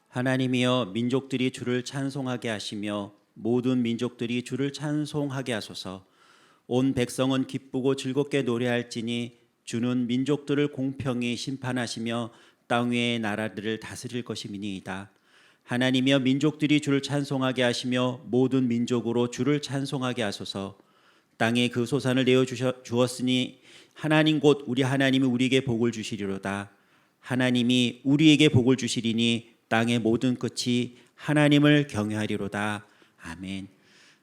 하나님이여 민족들이 주를 찬송하게 하시며 모든 민족들이 주를 찬송하게 하소서. 온 백성은 기쁘고 즐겁게 노래할지니 주는 민족들을 공평히 심판하시며 땅 위의 나라들을 다스릴 것임이니이다. 하나님이여 민족들이 주를 찬송하게 하시며 모든 민족으로 주를 찬송하게 하소서. 땅에 그 소산을 내어 주었으니 하나님 곧 우리 하나님이 우리에게 복을 주시리로다. 하나님이 우리에게 복을 주시리니 땅의 모든 끝이 하나님을 경외하리로다. 아멘.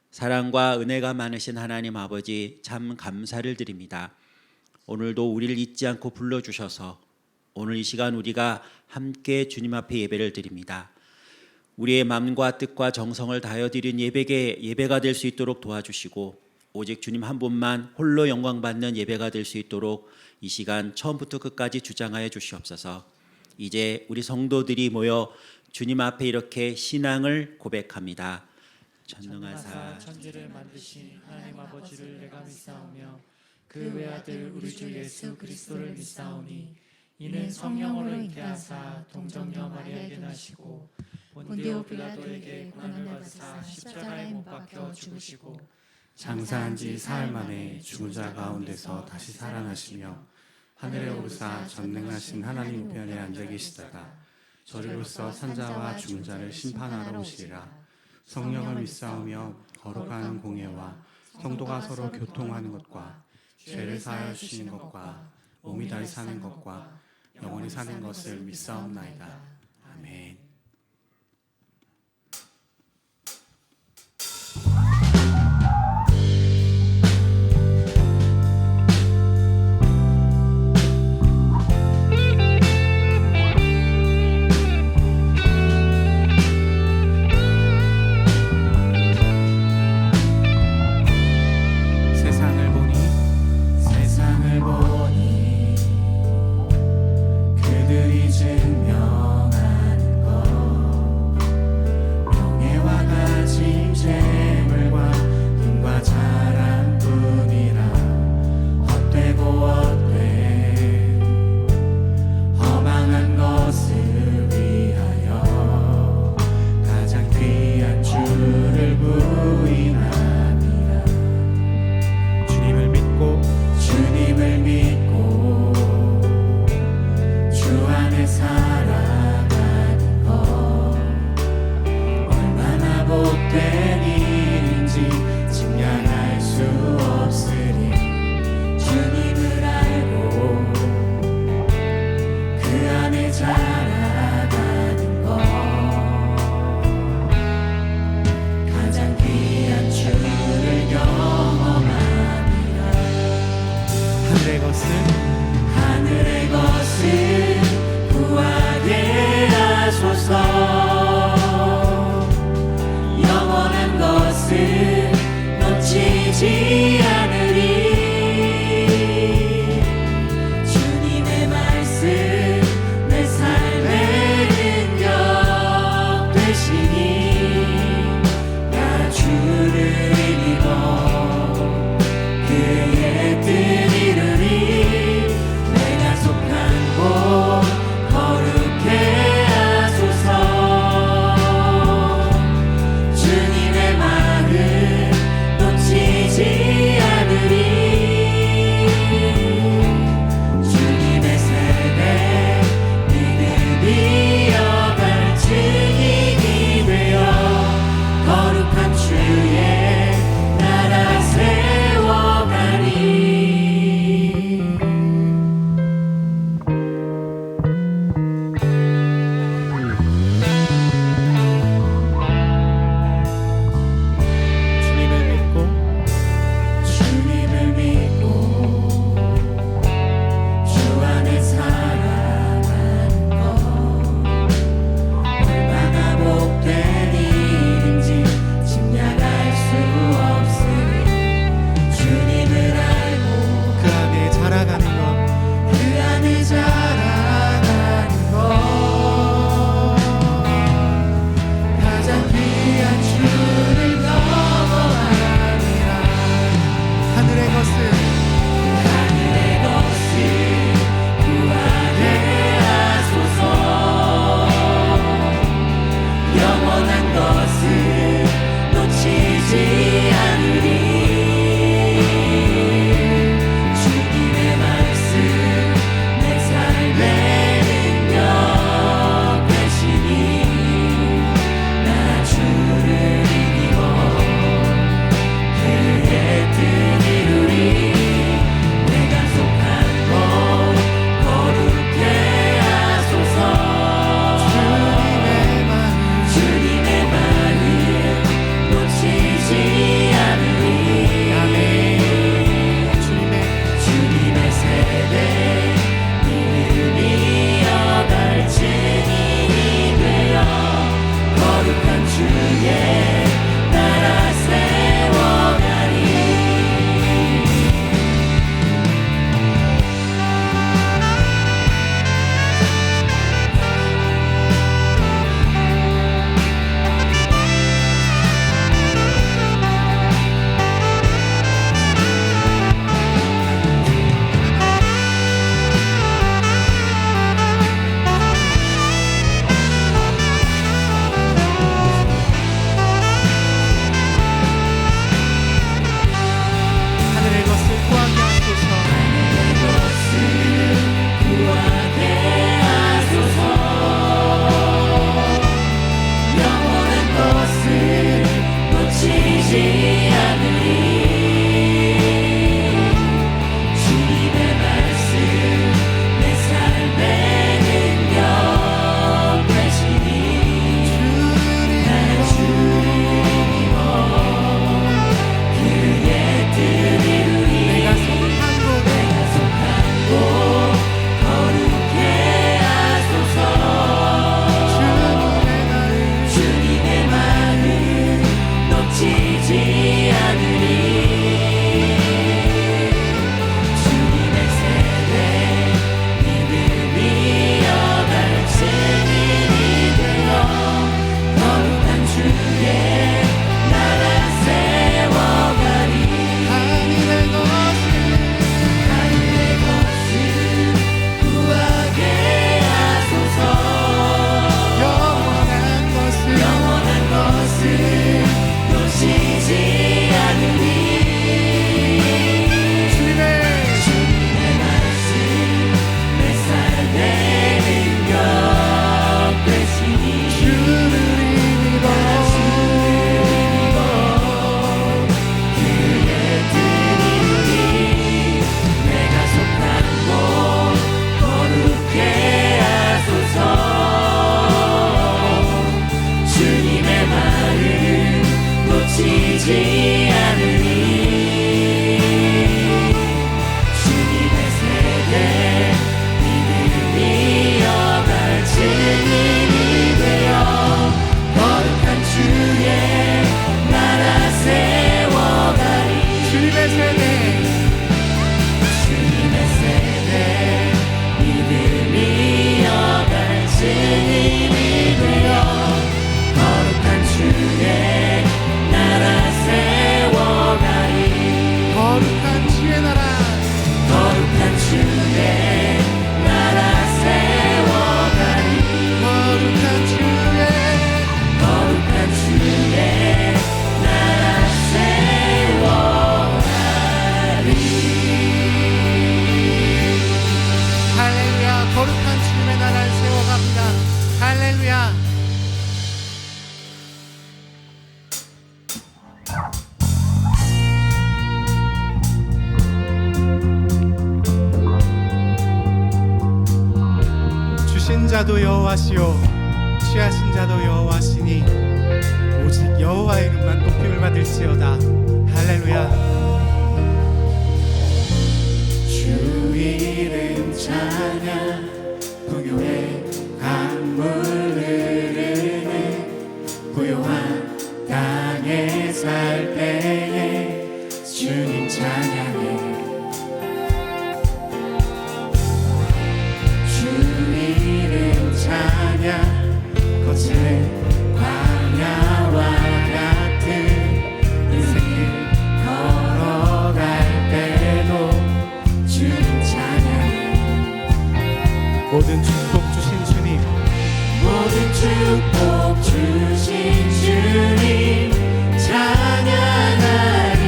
사랑과 은혜가 많으신 하나님 아버지, 참 감사를 드립니다. 오늘도 우리를 잊지 않고 불러주셔서 오늘 이 시간 우리가 함께 주님 앞에 예배를 드립니다. 우리의 마음과 뜻과 정성을 다하여 드린 예배가 될 수 있도록 도와주시고, 오직 주님 한 분만 홀로 영광 받는 예배가 될 수 있도록 이 시간 처음부터 끝까지 주장하여 주시옵소서. 이제 우리 성도들이 모여 주님 앞에 이렇게 신앙을 고백합니다. 전능하사 천지를 만드신 하나님 아버지를 내가 믿사오며 그 외아들 우리 주 예수 그리스도를 믿사오니 이는 성령으로 잉태하사 동정녀 마리아에게 나시고 본디오 빌라도에게 고난을 받으사 십자가에 못 박혀 죽으시고 장사한 지 사흘 만에 죽은 자 가운데서 다시 살아나시며 하늘에 오르사 전능하신 하나님 우편에 앉아 계시다가 저리로서 산자와 죽은 자를 심판하러 오시리라. 성령을 믿사오며 거룩한 공예와 성도가 서로 교통하는 것과 죄를 사하여 주시는 것과 몸이 다시 사는 것과 영원히 사는 것을 믿사옵나이다. 아멘. 세상을 보니 그들이 증명하는 것 명예와 가진 재물과 힘과 자랑뿐이라 헛되고 헛된 허망한 것을 위하여 가장 귀한 주를 부인하니라. 주님을 믿고 주 안에 살아가는 것 얼마나 복된 일인지 증량할 수 없으니 주님을 알고 그 안에 자라가는 것 가장 귀한 주를 경험하니 하늘의 것을 구하게 하소서. 영원한 것을 놓치지 않으리. 주님의 말씀 내 삶의 능력 되시니 나 주를 믿어 그의 뜻 내가 속한 곳 거룩해 하소서. 주신 자도 여호와시요 취하신 자도 여호와시니 오직 여호와의 이름만 높임을 받을지어다. 할렐루야. 주 이름 찬양 풍요의 강물 흐르는 고요한 땅에 살 때에 주님 찬양해. 주 이름 찬양 거칠은 광야와 같은 인생을 걸어갈 때도 주님 찬양해. 모든 축복 주신 주님, 모든 축복 주신 주님 찬양하리.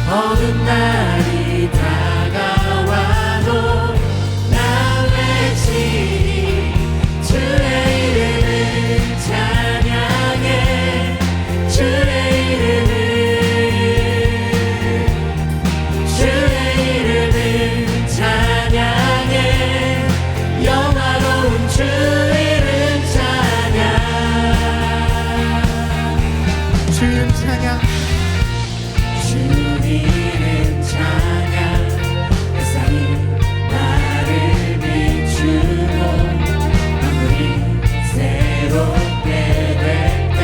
어두운 날이 다가와도 나 외치리. 주의 이름을 찬양해. 주의 이름을 찬양해. 영화로운 주 이름 찬양. 주 이름 찬양. 주 이름 찬양. 햇살이 나를 비추고 만물이 새롭게 될 때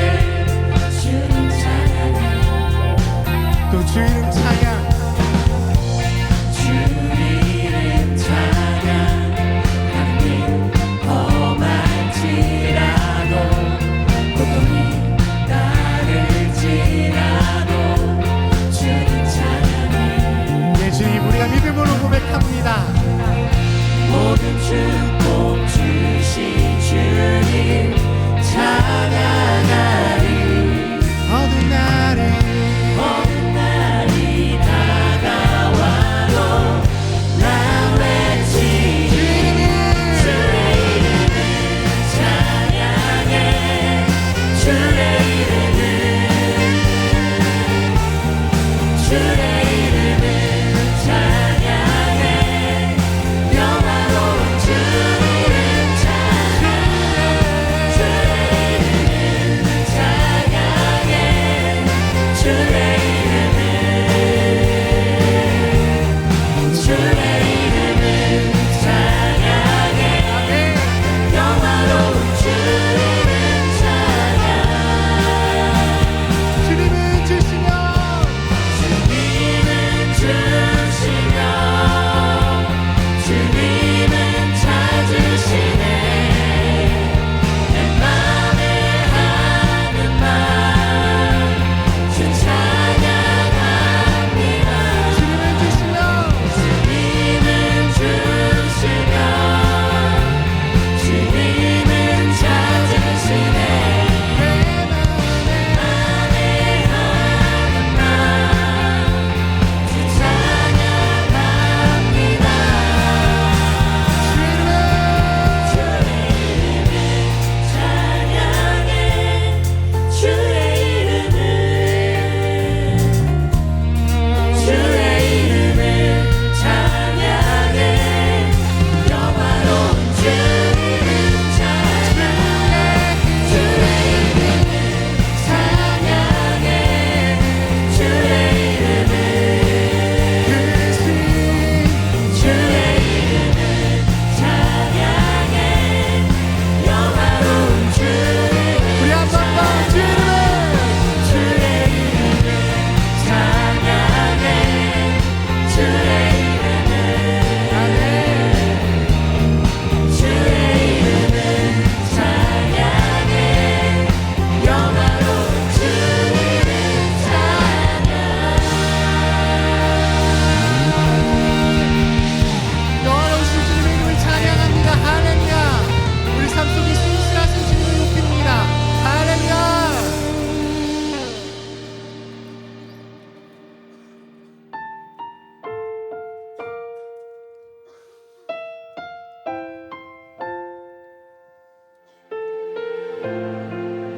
주님 찬양해. 또 주 이름 찬양. 주 이름 찬양. 하늘이 험할지라도 고통이 따를지라도 주님 찬양해. 예, 주님 우리가 믿음으로 고백합니다. 모든 축복 주신 주님 찬양하리. 어두운 날이 다가와도 나 외치리. 주의 이름을 찬양해. 주의 이름을 찬양해. 영화로운 주 이름 찬양해. 주의 이름을 찬양해. 주의 이름을 찬양해. 영화로운 주 이름 찬양. 주님은 주시며 주님은 찾으시네. 내 맘에 하는 말 주 찬양합니다. 주님은 주시며 주님은 찾으시네. 내 맘에 하는 말 주 찬양합니다.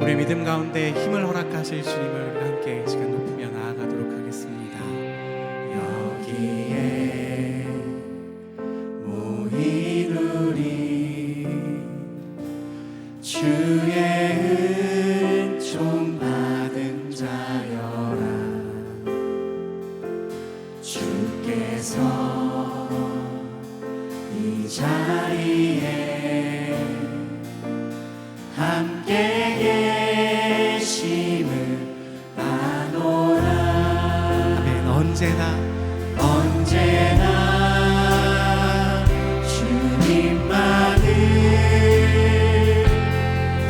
우리 믿음 가운데 힘을 허락하실 주님을 우리 함께 시간 높이며 나아가도록 하겠습니다. 여기에 모이는 주의 은총 받은 자여라. 주께서 이 자리에 함께 계심을 아노라. 아멘. 언제나 주님만을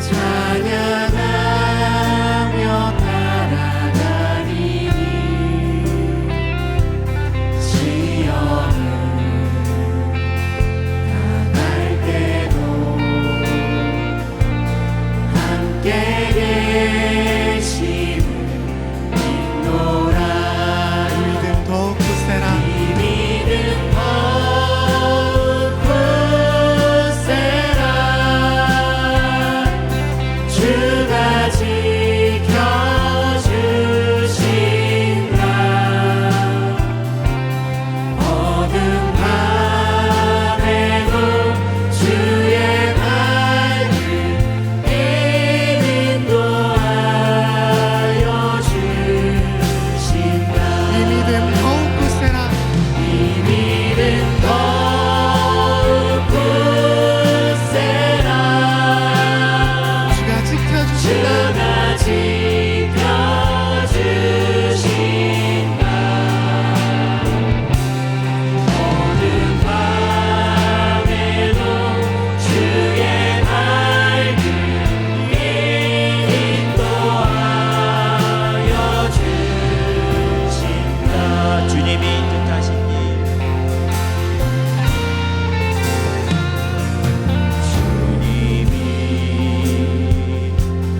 찬양하며 따라가리니 시험을 당할 때도 함께 계심을 믿노라. 이 믿음 더욱 굳세라. 이 믿음 더욱 굳세라. 주가 지켜주신다. 어둠 밤에도 주의 밝은 빛 인도하여 주신다. 이 믿음 더욱 굳세라. 이 믿음 더욱 굳세라. 주가 지켜주신다. 어둠 밤에도 주의 밝은 빛 인도하여 주신다. 주님이 뜻하신 일, 주님이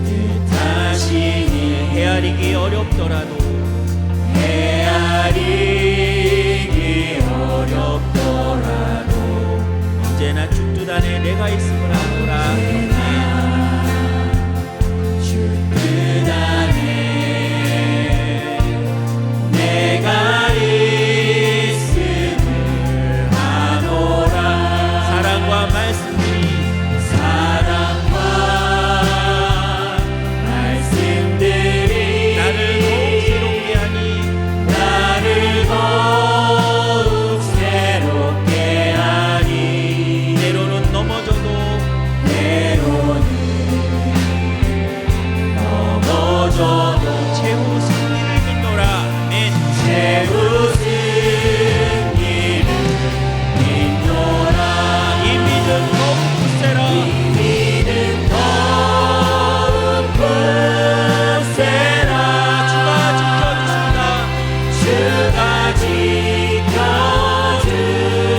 뜻하신 일, 헤아리기 어렵더라도 언제나 주 뜻 안에 내가 있음을 아노라. 주 뜻 안에 내가 있음을 아노라. 사랑과 말씀이 나를 더욱 새롭게 하니 때로는 넘어져도 최후 승리를 믿노라. 아멘. 최후 승리를 믿노라. 이 믿음 더욱 굳세라. 이 믿음 더욱 굳세라. 주가 지켜주신다. 주가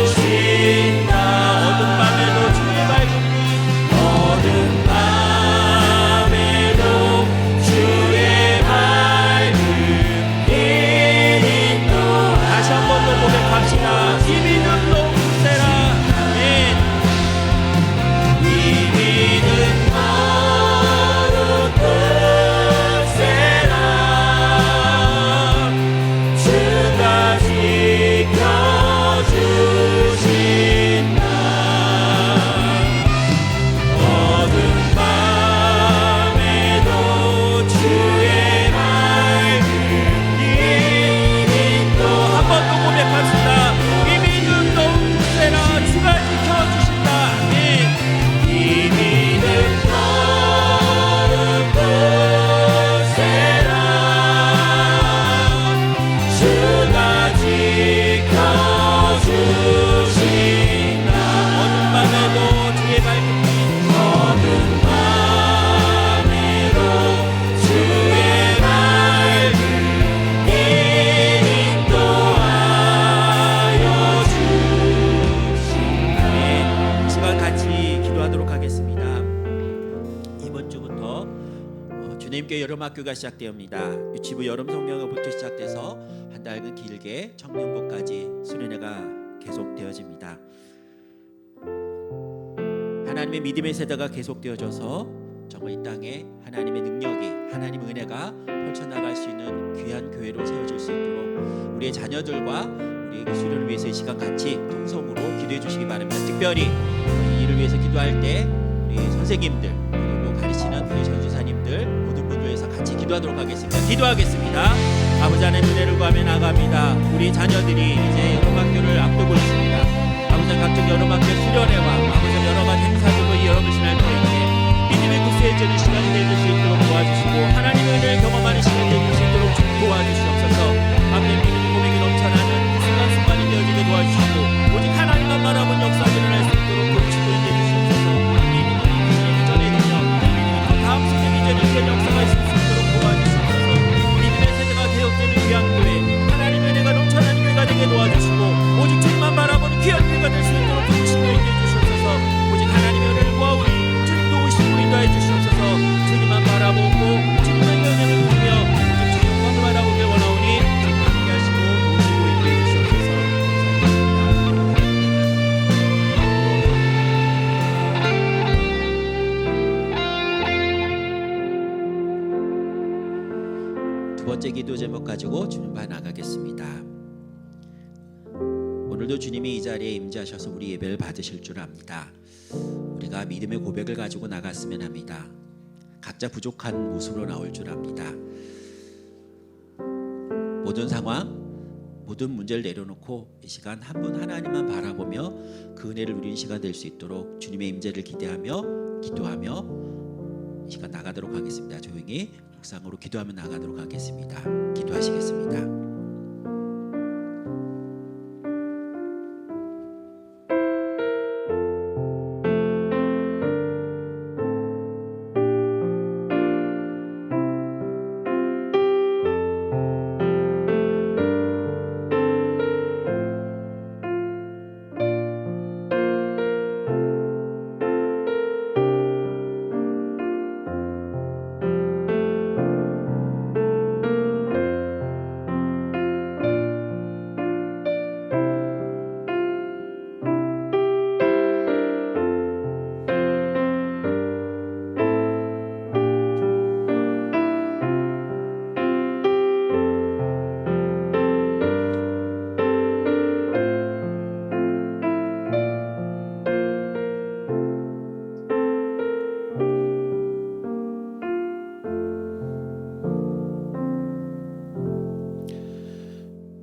지켜주신다. 어둠 밤에도 주의 밝은 빛, 어둠 밤에도 주의 밝은 빛 인도. 다시 한 번 더 고백합시다. 이 믿음 더욱 굳세라. 아멘. 이 믿음 더욱 굳세라. 주가 지켜주신다. 어둠 밤에도 주의 밝은 빛 인도. 한 번 더 고백합시다. 이 믿음 더욱 굳세라. 주가 지켜주신다. 아멘. 이 믿음 더욱 굳세라. 주가 지켜주신다. 어둠 밤에도 주의 밝은 빛, 어둠 밤에도 주의 밝은 빛 인도하여 주신다. 이 시간 같이 기도하도록 하겠습니다. 이번 주부터 주님께 여름학교가 시작되옵니다. 유치부 여름 성경학부터 시작돼서 한 달간 길게 청년부까지 수련회가 계속되어집니다. 하나님의 믿음의 세대가 계속되어져서 정말 이 땅에 하나님의 능력이, 하나님의 은혜가 펼쳐나갈 수 있는 귀한 교회로 세워질 수 있도록 우리의 자녀들과 우리의 그 수련을 위해서 이 시간 같이 통성으로 기도해 주시기 바랍니다. 특별히 이 일을 위해서 기도할 때 우리 선생님들 그리고 우리 전주사님들 모든 분들 위해서 같이 기도하도록 하겠습니다. 기도하겠습니다. 아버지 하나님 은혜를 구하며 나갑니다. 우리 자녀들이 이제 여름학교를 앞두고 있습니다. 아버지 각종 여름학교 수련회와 아버지 여러 가지 행사들로 이 여름을 지날 때에 믿음의 구수해지는 시간이 되실 수 있도록 도와주시고 하나님의 은혜를 경험하는 시간이 되실 수 있도록 도와주시옵소서. 아버지 믿음의 고백이 넘쳐나는 순간순간이 되어지게 도와주시고 오직 하나님만 바라본 역사가 일어날 수 있도록 도우시고 인도해 주시옵소서. 이 믿음이 그에게 전해지며 이 믿음이 또 다음 세대에게 전해지는 역사가 있을 수 있도록 도와주시옵소서. 믿음의 세대가 개혁되는 귀한 교회, 하나님의 은혜가 넘쳐나는 교회가 되게 도와주시고 오직 주님만 바라보는 귀한 교회가 될 수 있도록 도우시고 인도해 주시옵소서. 오직 하나님의 은혜를 구하오니 주님 도우시고 인도해 주시옵소서. 주님만 바라보고 주님의 은혜를 보며 오직 주님 영광을 바라보길 원하오니 주님 함께 하시고 도우시고 인도해 주시옵소서. 두 번째 기도 제목 가지고 주님 앞에 나가겠습니다. 오늘도 주님이 이 자리에 임재하셔서 우리 예배를 받으실 줄 압니다. 우리가 믿음의 고백을 가지고 나갔으면 합니다. 각자 부족한 모습으로 나올 줄 압니다. 모든 상황, 모든 문제를 내려놓고 이 시간 한 분 하나님만 바라보며 그 은혜를 누리는 시간 될 수 있도록 주님의 임재를 기대하며 기도하며 이 시간 나가도록 하겠습니다. 조용히 묵상으로 기도하며 나가도록 하겠습니다. 기도하시겠습니다.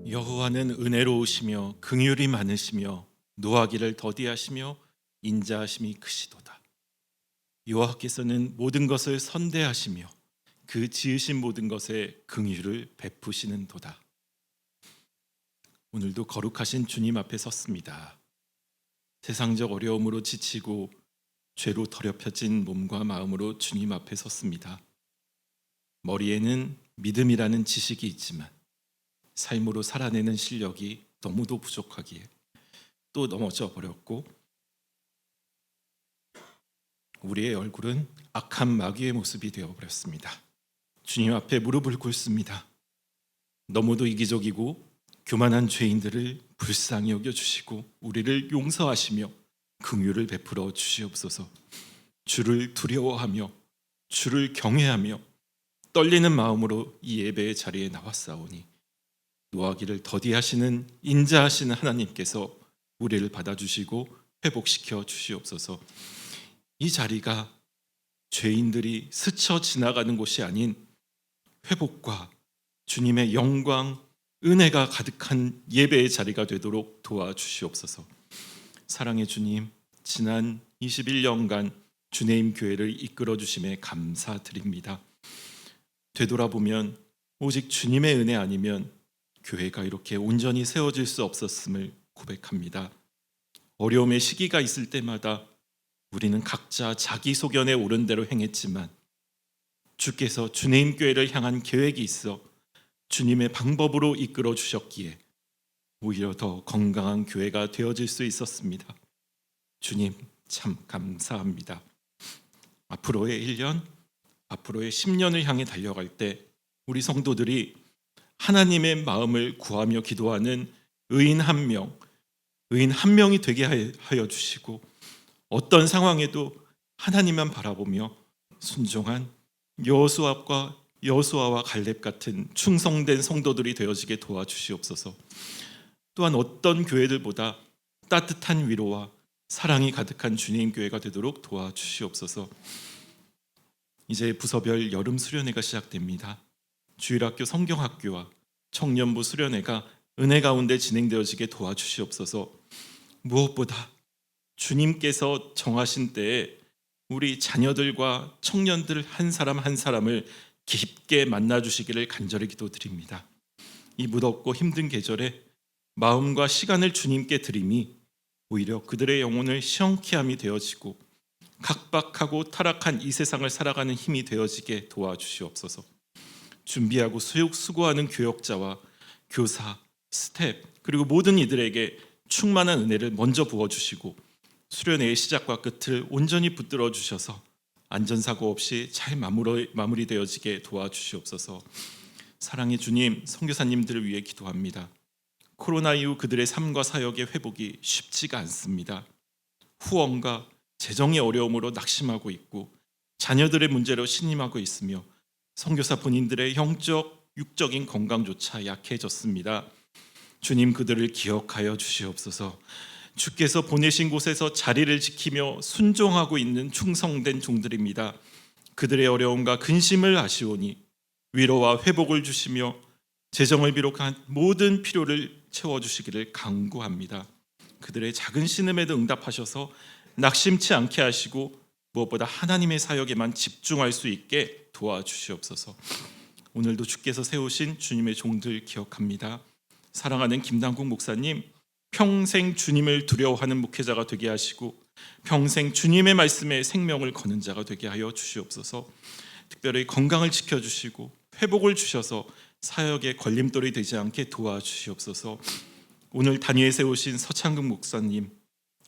여호와는 은혜로우시며 긍휼이 많으시며 노하기를 더디하시며 인자하심이 크시도다. 여호와께서는 모든 것을 선대하시며 그 지으신 모든 것에 긍휼을 베푸시는도다. 오늘도 거룩하신 주님 앞에 섰습니다. 세상적 어려움으로 지치고 죄로 더럽혀진 몸과 마음으로 주님 앞에 섰습니다. 머리에는 믿음이라는 지식이 있지만 삶으로 살아내는 실력이 너무도 부족하기에 또 넘어져 버렸고 우리의 얼굴은 악한 마귀의 모습이 되어버렸습니다. 주님 앞에 무릎을 꿇습니다. 너무도 이기적이고 교만한 죄인들을 불쌍히 여겨주시고 우리를 용서하시며 긍휼을 베풀어 주시옵소서. 주를 두려워하며 주를 경외하며 떨리는 마음으로 이 예배의 자리에 나왔사오니 노하기를 더디하시는 인자하시는 하나님께서 우리를 받아주시고 회복시켜 주시옵소서. 이 자리가 죄인들이 스쳐 지나가는 곳이 아닌 회복과 주님의 영광, 은혜가 가득한 예배의 자리가 되도록 도와주시옵소서. 사랑의 주님, 지난 21년간 주님 교회를 이끌어 주심에 감사드립니다. 되돌아보면 오직 주님의 은혜 아니면 교회가 이렇게 온전히 세워질 수 없었음을 고백합니다. 어려움의 시기가 있을 때마다 우리는 각자 자기 소견에 옳은 대로 행했지만 주께서 주님 교회를 향한 계획이 있어 주님의 방법으로 이끌어 주셨기에 오히려 더 건강한 교회가 되어질 수 있었습니다. 주님 참 감사합니다. 앞으로의 1년, 앞으로의 10년을 향해 달려갈 때 우리 성도들이 하나님의 마음을 구하며 기도하는 의인 한 명이 되게 하여 주시고 어떤 상황에도 하나님만 바라보며 순종한 여호수아와 갈렙 같은 충성된 성도들이 되어지게 도와주시옵소서. 또한 어떤 교회들보다 따뜻한 위로와 사랑이 가득한 주님 교회가 되도록 도와주시옵소서. 이제 부서별 여름 수련회가 시작됩니다. 주일학교 성경학교와 청년부 수련회가 은혜 가운데 진행되어지게 도와주시옵소서. 무엇보다 주님께서 정하신 때에 우리 자녀들과 청년들 한 사람 한 사람을 깊게 만나주시기를 간절히 기도드립니다. 이 무덥고 힘든 계절에 마음과 시간을 주님께 드림이 오히려 그들의 영혼을 시원케 함이 되어지고 각박하고 타락한 이 세상을 살아가는 힘이 되어지게 도와주시옵소서. 준비하고 수고하는 교역자와 교사, 스텝 그리고 모든 이들에게 충만한 은혜를 먼저 부어주시고 수련회의 시작과 끝을 온전히 붙들어 주셔서 안전사고 없이 잘 마무리되어지게 도와주시옵소서. 사랑의 주님, 선교사님들을 위해 기도합니다. 코로나 이후 그들의 삶과 사역의 회복이 쉽지가 않습니다. 후원과 재정의 어려움으로 낙심하고 있고 자녀들의 문제로 신임하고 있으며 선교사 본인들의 영적, 육적인 건강조차 약해졌습니다. 주님, 그들을 기억하여 주시옵소서. 주께서 보내신 곳에서 자리를 지키며 순종하고 있는 충성된 종들입니다. 그들의 어려움과 근심을 아시오니 위로와 회복을 주시며 재정을 비롯한 모든 필요를 채워주시기를 간구합니다. 그들의 작은 신음에도 응답하셔서 낙심치 않게 하시고 무엇보다 하나님의 사역에만 집중할 수 있게 도와주시옵소서. 오늘도 주께서 세우신 주님의 종들 기억합니다. 사랑하는 김남국 목사님, 평생 주님을 두려워하는 목회자가 되게 하시고 평생 주님의 말씀에 생명을 거는 자가 되게 하여 주시옵소서. 특별히 건강을 지켜주시고 회복을 주셔서 사역의 걸림돌이 되지 않게 도와주시옵소서. 오늘 단위에 세우신 서창극 목사님,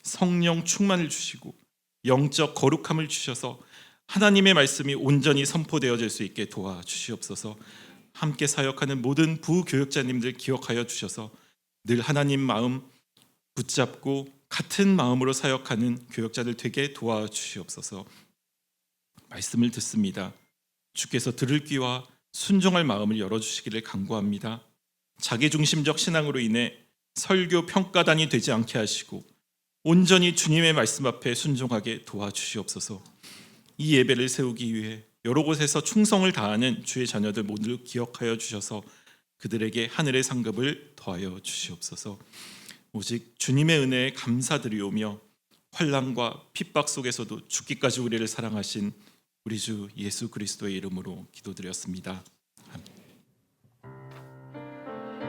성령 충만을 주시고 영적 거룩함을 주셔서 하나님의 말씀이 온전히 선포되어질 수 있게 도와주시옵소서. 함께 사역하는 모든 부교역자님들 기억하여 주셔서 늘 하나님 마음 붙잡고 같은 마음으로 사역하는 교역자들 되게 도와주시옵소서. 말씀을 듣습니다. 주께서 들을 귀와 순종할 마음을 열어주시기를 간구합니다. 자기중심적 신앙으로 인해 설교 평가단이 되지 않게 하시고 온전히 주님의 말씀 앞에 순종하게 도와주시옵소서. 이 예배를 세우기 위해 여러 곳에서 충성을 다하는 주의 자녀들 모두 기억하여 주셔서 그들에게 하늘의 상급을 더하여 주시옵소서. 오직 주님의 은혜에 감사드리오며 환난과 핍박 속에서도 죽기까지 우리를 사랑하신 우리 주 예수 그리스도의 이름으로 기도드렸습니다. 아멘. 주님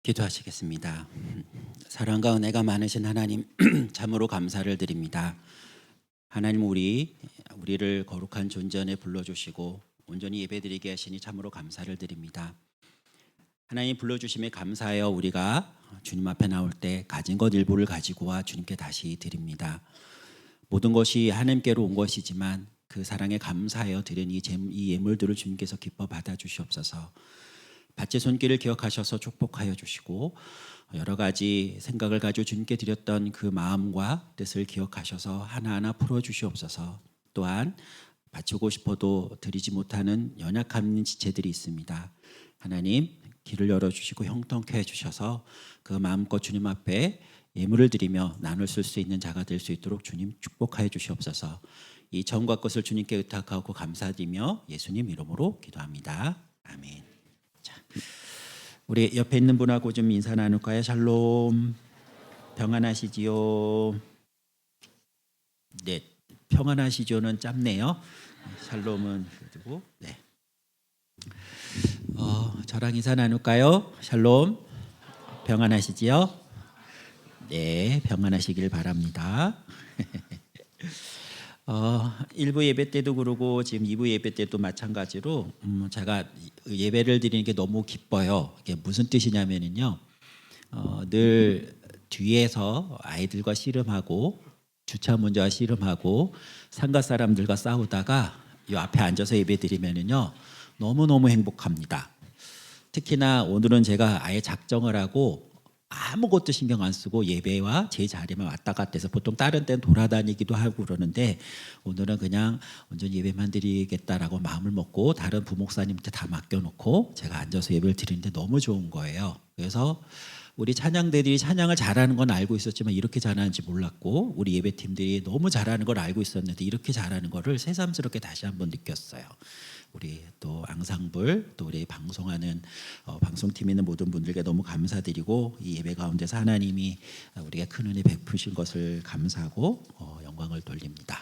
기도하시겠습니다. 사랑과 은혜가 많으신 하나님 참으로 감사를 드립니다. 하나님 우리를 거룩한 존재 안에 불러주시고 온전히 예배드리게 하시니 참으로 감사를 드립니다. 하나님 불러주심에 감사하여 우리가 주님 앞에 나올 때 가진 것 일부를 가지고 와 주님께 다시 드립니다. 모든 것이 하나님께로 온 것이지만 그 사랑에 감사하여 드린 이 예물들을 주님께서 기뻐 받아주시옵소서. 밭의 손길을 기억하셔서 축복하여 주시고 여러 가지 생각을 가지고 주님께 드렸던 그 마음과 뜻을 기억하셔서 하나하나 풀어주시옵소서. 또한 바치고 싶어도 드리지 못하는 연약한 지체들이 있습니다. 하나님 길을 열어주시고 형통케 해주셔서 그 마음껏 주님 앞에 예물을 드리며 나눌 수 있는 자가 될 수 있도록 주님 축복하여 주시옵소서. 이 전과 것을 주님께 의탁하고 감사드리며 예수님 이름으로 기도합니다. 아멘. 자, 우리 옆에 있는 분하고 좀 인사 나눌까요? 샬롬. 평안하시지요? 네, 평안하시죠는 짧네요. 샬롬은 그리고 네. 저랑 인사 나눌까요? 샬롬. 평안하시지요? 네, 평안하시길 바랍니다. 1부 예배 때도 그러고 지금 2부 예배 때도 마찬가지로 제가 예배를 드리는 게 너무 기뻐요. 이게 무슨 뜻이냐면요, 늘 뒤에서 아이들과 씨름하고 주차 문제와 씨름하고 상가 사람들과 싸우다가 이 앞에 앉아서 예배 드리면은요 너무너무 행복합니다. 특히나 오늘은 제가 아예 작정을 하고 아무것도 신경 안 쓰고 예배와 제 자리만 왔다 갔다 해서 보통 다른 때는 돌아다니기도 하고 그러는데 오늘은 그냥 온전히 예배만 드리겠다라고 마음을 먹고 다른 부목사님한테 다 맡겨놓고 제가 앉아서 예배를 드리는데 너무 좋은 거예요. 그래서 우리 찬양대들이 찬양을 잘하는 건 알고 있었지만 이렇게 잘하는지 몰랐고 우리 예배팀들이 너무 잘하는 걸 알고 있었는데 이렇게 잘하는 거를 새삼스럽게 다시 한번 느꼈어요. 우리 또 앙상블 또 우리 방송하는 방송팀에 있는 모든 분들께 너무 감사드리고 이 예배 가운데서 하나님이 우리가 큰 은혜 베푸신 것을 감사하고 영광을 돌립니다.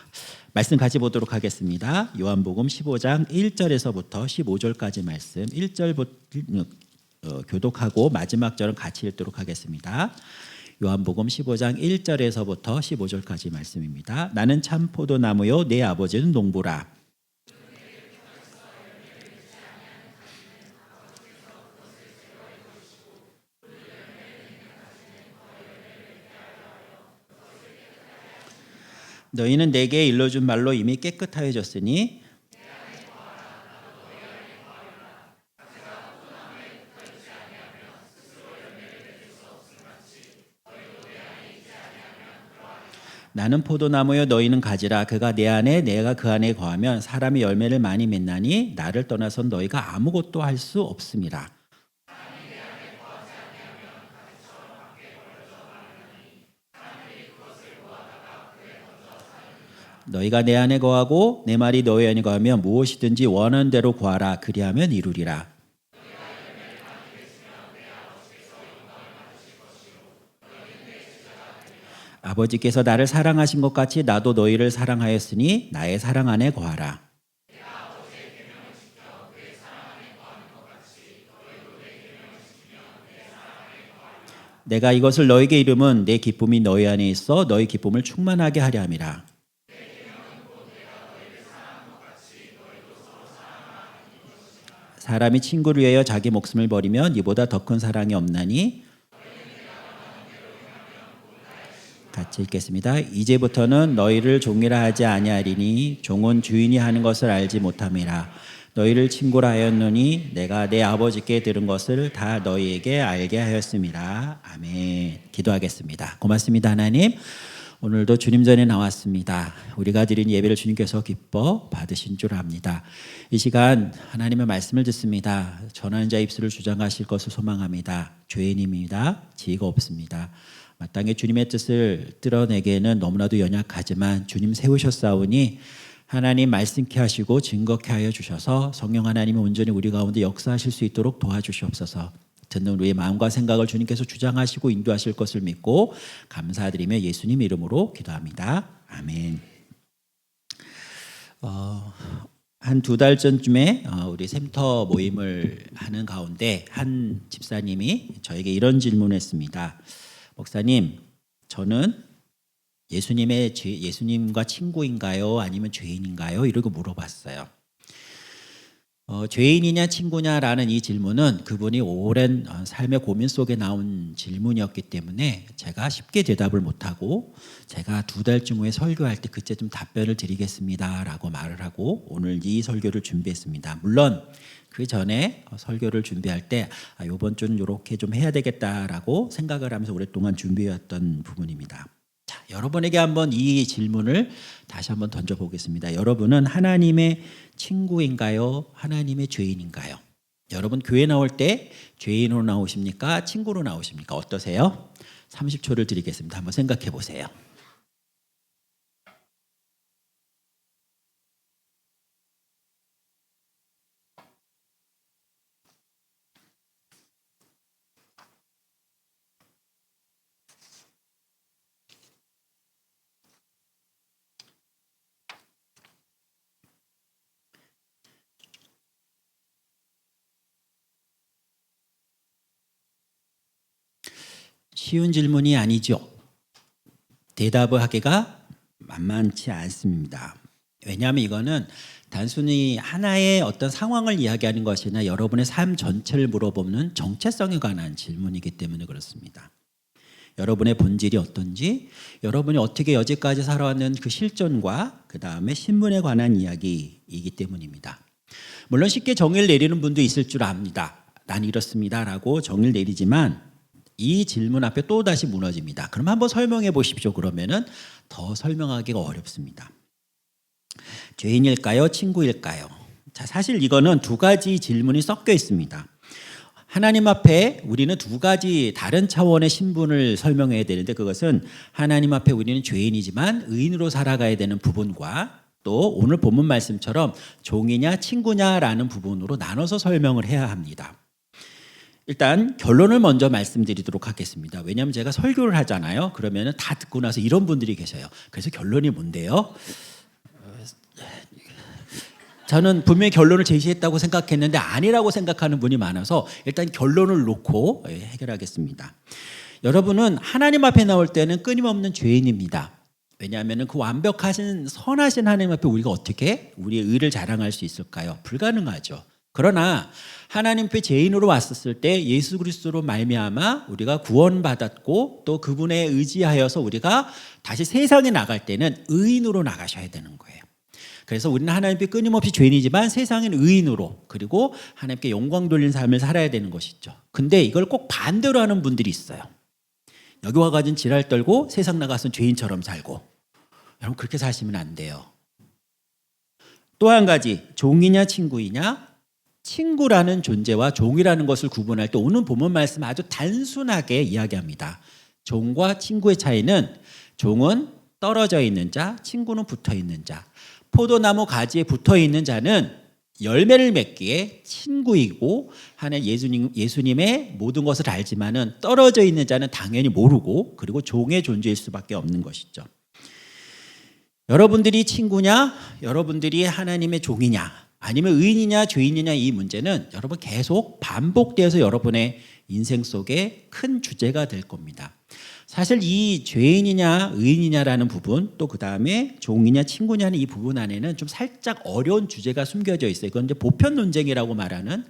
말씀 같이 보도록 하겠습니다. 요한복음 15장 1절에서부터 15절까지 말씀 1절부터 교독하고 마지막 절은 같이 읽도록 하겠습니다. 요한복음 15장 1절에서부터 15절까지 말씀입니다. 나는 참 포도나무요 내 아버지는 농부라. 너희는 내게 일러준 말로 이미 깨끗하여졌으니 나는 포도나무여 너희는 가지라. 그가 내 안에 내가 그 안에 거하면 사람이 열매를 많이 맺나니 나를 떠나선 너희가 아무것도 할 수 없음이라. 너희가 내 안에 거하고 내 말이 너희 안에 거하면 무엇이든지 원하는 대로 구하라. 그리하면 이루리라. 아버지께서 나를 사랑하신 것 같이 나도 너희를 사랑하였으니 나의 사랑 안에 거하라. 내가 이것을 너희에게 이름은 내 기쁨이 너희 안에 있어 너희 기쁨을 충만하게 하려 함이라. 사람이 친구를 위하여 자기 목숨을 버리면 이보다 더 큰 사랑이 없나니. 같이 읽겠습니다. 이제부터는 너희를 종이라 하지 아니하리니 종은 주인이 하는 것을 알지 못함이라. 너희를 친구라 하였노니 내가 내 아버지께 들은 것을 다 너희에게 알게 하였음이라. 아멘. 기도하겠습니다. 고맙습니다. 하나님, 오늘도 주님 전에 나왔습니다. 우리가 드린 예배를 주님께서 기뻐 받으신 줄 압니다. 이 시간 하나님의 말씀을 듣습니다. 전하는 자 입술을 주장하실 것을 소망합니다. 죄인입니다. 지혜가 없습니다. 마땅히 주님의 뜻을 뜯어내기에는 너무나도 연약하지만 주님 세우셨사오니 하나님 말씀케 하시고 증거케 하여 주셔서 성령 하나님이 온전히 우리 가운데 역사하실 수 있도록 도와주시옵소서. 듣는 우리의 마음과 생각을 주님께서 주장하시고 인도하실 것을 믿고 감사드리며 예수님 이름으로 기도합니다. 아멘. 한 2달 전쯤에 우리 샘터 모임을 하는 가운데 한 집사님이 저에게 이런 질문을 했습니다. 목사님, 저는 예수님과 친구인가요? 아니면 죄인인가요? 이러고 물어봤어요. 죄인이냐 친구냐라는 이 질문은 그분이 오랜 삶의 고민 속에 나온 질문이었기 때문에 제가 쉽게 대답을 못하고 제가 2달쯤 후에 설교할 때 그때쯤 답변을 드리겠습니다라고 말을 하고 오늘 이 설교를 준비했습니다. 물론 그 전에 설교를 준비할 때 이번 주는 이렇게 좀 해야 되겠다라고 생각을 하면서 오랫동안 준비해왔던 부분입니다. 자, 여러분에게 한번 이 질문을 다시 한번 던져보겠습니다. 여러분은 하나님의 친구인가요? 하나님의 죄인인가요? 여러분 교회 나올 때 죄인으로 나오십니까? 친구로 나오십니까? 어떠세요? 30초를 드리겠습니다. 한번 생각해 보세요. 쉬운 질문이 아니죠. 대답을 하기가 만만치 않습니다. 왜냐하면 이거는 단순히 하나의 어떤 상황을 이야기하는 것이 아니라 여러분의 삶 전체를 물어보는 정체성에 관한 질문이기 때문에 그렇습니다. 여러분의 본질이 어떤지, 여러분이 어떻게 여지까지 살아왔는 그 실존과 그 다음에 신분에 관한 이야기이기 때문입니다. 물론 쉽게 정의를 내리는 분도 있을 줄 압니다. 난 이렇습니다라고 정의를 내리지만 이 질문 앞에 또다시 무너집니다. 그럼 한번 설명해 보십시오. 그러면은 더 설명하기가 어렵습니다. 죄인일까요? 친구일까요? 자, 사실 이거는 2가지 질문이 섞여 있습니다. 하나님 앞에 우리는 2가지 다른 차원의 신분을 설명해야 되는데 그것은 하나님 앞에 우리는 죄인이지만 의인으로 살아가야 되는 부분과 또 오늘 본문 말씀처럼 종이냐 친구냐라는 부분으로 나눠서 설명을 해야 합니다. 일단 결론을 먼저 말씀드리도록 하겠습니다. 왜냐하면 제가 설교를 하잖아요. 그러면 다 듣고 나서 이런 분들이 계셔요. 그래서 결론이 뭔데요? 저는 분명히 결론을 제시했다고 생각했는데 아니라고 생각하는 분이 많아서 일단 결론을 놓고 해결하겠습니다. 여러분은 하나님 앞에 나올 때는 끊임없는 죄인입니다. 왜냐하면 그 완벽하신 선하신 하나님 앞에 우리가 어떻게 우리의 의를 자랑할 수 있을까요? 불가능하죠. 그러나 하나님 앞에 죄인으로 왔었을 때 예수 그리스도로 말미암아 우리가 구원받았고 또 그분에 의지하여서 우리가 다시 세상에 나갈 때는 의인으로 나가셔야 되는 거예요. 그래서 우리는 하나님께 끊임없이 죄인이지만 세상은 의인으로 그리고 하나님께 영광 돌리는 삶을 살아야 되는 것이죠. 근데 이걸 꼭 반대로 하는 분들이 있어요. 여기 와가지고 지랄 떨고 세상 나가서는 죄인처럼 살고. 여러분 그렇게 사시면 안 돼요. 또 한 가지 종이냐 친구이냐. 친구라는 존재와 종이라는 것을 구분할 때 오늘 본문 말씀 아주 단순하게 이야기합니다. 종과 친구의 차이는 종은 떨어져 있는 자, 친구는 붙어 있는 자. 포도나무 가지에 붙어 있는 자는 열매를 맺기에 친구이고 하나님 예수님의 모든 것을 알지만은 떨어져 있는 자는 당연히 모르고 그리고 종의 존재일 수밖에 없는 것이죠. 여러분들이 친구냐, 여러분들이 하나님의 종이냐, 아니면 의인이냐 죄인이냐 이 문제는 여러분 계속 반복되어서 여러분의 인생 속에 큰 주제가 될 겁니다. 사실 이 죄인이냐 의인이냐라는 부분 또 그 다음에 종이냐 친구냐는 이 부분 안에는 좀 살짝 어려운 주제가 숨겨져 있어요. 그건 이제 보편 논쟁이라고 말하는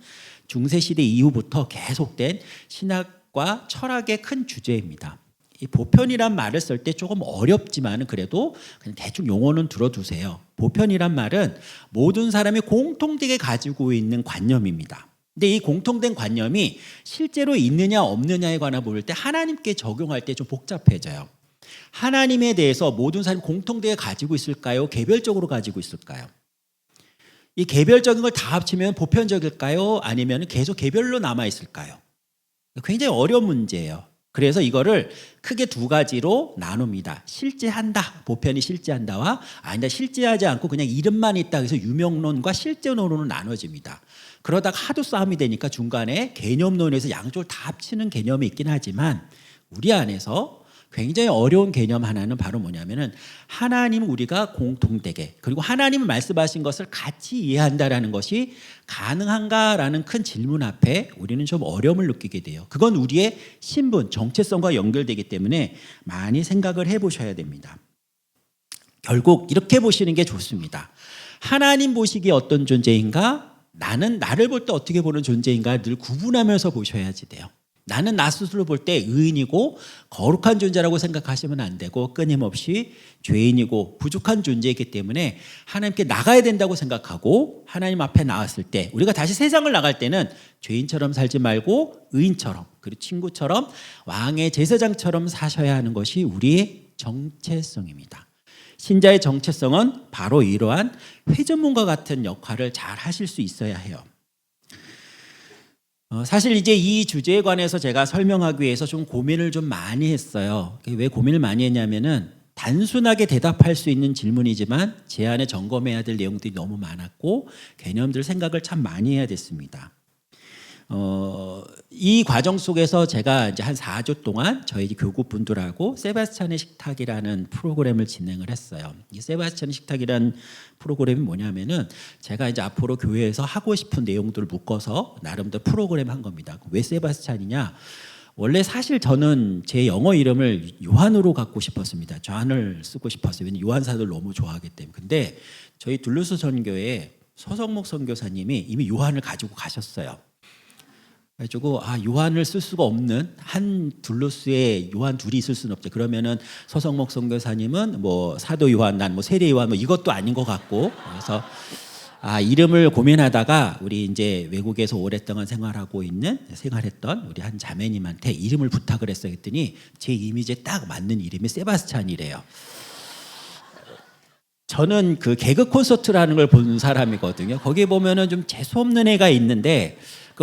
중세시대 이후부터 계속된 신학과 철학의 큰 주제입니다. 이 보편이란 말을 쓸 때 조금 어렵지만 그래도 그냥 대충 용어는 들어두세요. 보편이란 말은 모든 사람이 공통되게 가지고 있는 관념입니다. 근데 이 공통된 관념이 실제로 있느냐 없느냐에 관한 볼 때 하나님께 적용할 때 좀 복잡해져요. 하나님에 대해서 모든 사람이 공통되게 가지고 있을까요? 개별적으로 가지고 있을까요? 이 개별적인 걸 다 합치면 보편적일까요? 아니면 계속 개별로 남아 있을까요? 굉장히 어려운 문제예요. 그래서 이거를 크게 2가지로 나눕니다. 실제한다, 보편이 실제한다와 아니다, 실제하지 않고 그냥 이름만 있다 해서 유명론과 실제론으로 나눠집니다. 그러다가 하도 싸움이 되니까 중간에 개념론에서 양쪽을 다 합치는 개념이 있긴 하지만 우리 안에서 굉장히 어려운 개념 하나는 바로 뭐냐면은 하나님 우리가 공통되게 그리고 하나님이 말씀하신 것을 같이 이해한다라는 것이 가능한가라는 큰 질문 앞에 우리는 좀 어려움을 느끼게 돼요. 그건 우리의 신분, 정체성과 연결되기 때문에 많이 생각을 해보셔야 됩니다. 결국 이렇게 보시는 게 좋습니다. 하나님 보시기에 어떤 존재인가? 나는 나를 볼 때 어떻게 보는 존재인가 늘 구분하면서 보셔야지 돼요. 나는 나 스스로 볼 때 의인이고 거룩한 존재라고 생각하시면 안 되고 끊임없이 죄인이고 부족한 존재이기 때문에 하나님께 나가야 된다고 생각하고 하나님 앞에 나왔을 때 우리가 다시 세상을 나갈 때는 죄인처럼 살지 말고 의인처럼 그리고 친구처럼 왕의 제사장처럼 사셔야 하는 것이 우리의 정체성입니다. 신자의 정체성은 바로 이러한 회전문과 같은 역할을 잘 하실 수 있어야 해요. 사실 이제 이 주제에 관해서 제가 설명하기 위해서 좀 고민을 좀 많이 했어요. 왜 고민을 많이 했냐면은 단순하게 대답할 수 있는 질문이지만 제 안에 점검해야 될 내용들이 너무 많았고 개념들 생각을 참 많이 해야 됐습니다. 이 과정 속에서 제가 이제 한 4주 동안 저희 교구 분들하고 세바스찬의 식탁이라는 프로그램을 진행을 했어요. 이 세바스찬의 식탁이라는 프로그램이 뭐냐면은 제가 이제 앞으로 교회에서 하고 싶은 내용들을 묶어서 나름대로 프로그램 한 겁니다. 왜 세바스찬이냐? 원래 사실 저는 제 영어 이름을 요한으로 갖고 싶었습니다. 존을 쓰고 싶었어요. 왜냐면 요한사도를 너무 좋아하기 때문에. 근데 저희 둘루스 선교회 서성목 선교사님이 이미 요한을 가지고 가셨어요. 그래가지고 요한을 쓸 수가 없는 한 둘루스에 요한 둘이 있을 수는 없죠. 그러면은 서성목 선교사님은 뭐 사도 요한, 난 뭐 세례 요한 뭐 이것도 아닌 것 같고 그래서 이름을 고민하다가 우리 이제 외국에서 오랫동안 생활했던 우리 한 자매님한테 이름을 부탁을 했어요. 했더니 제 이미지에 딱 맞는 이름이 세바스찬이래요. 저는 그 개그 콘서트라는 걸 본 사람이거든요. 거기 보면은 좀 재수없는 애가 있는데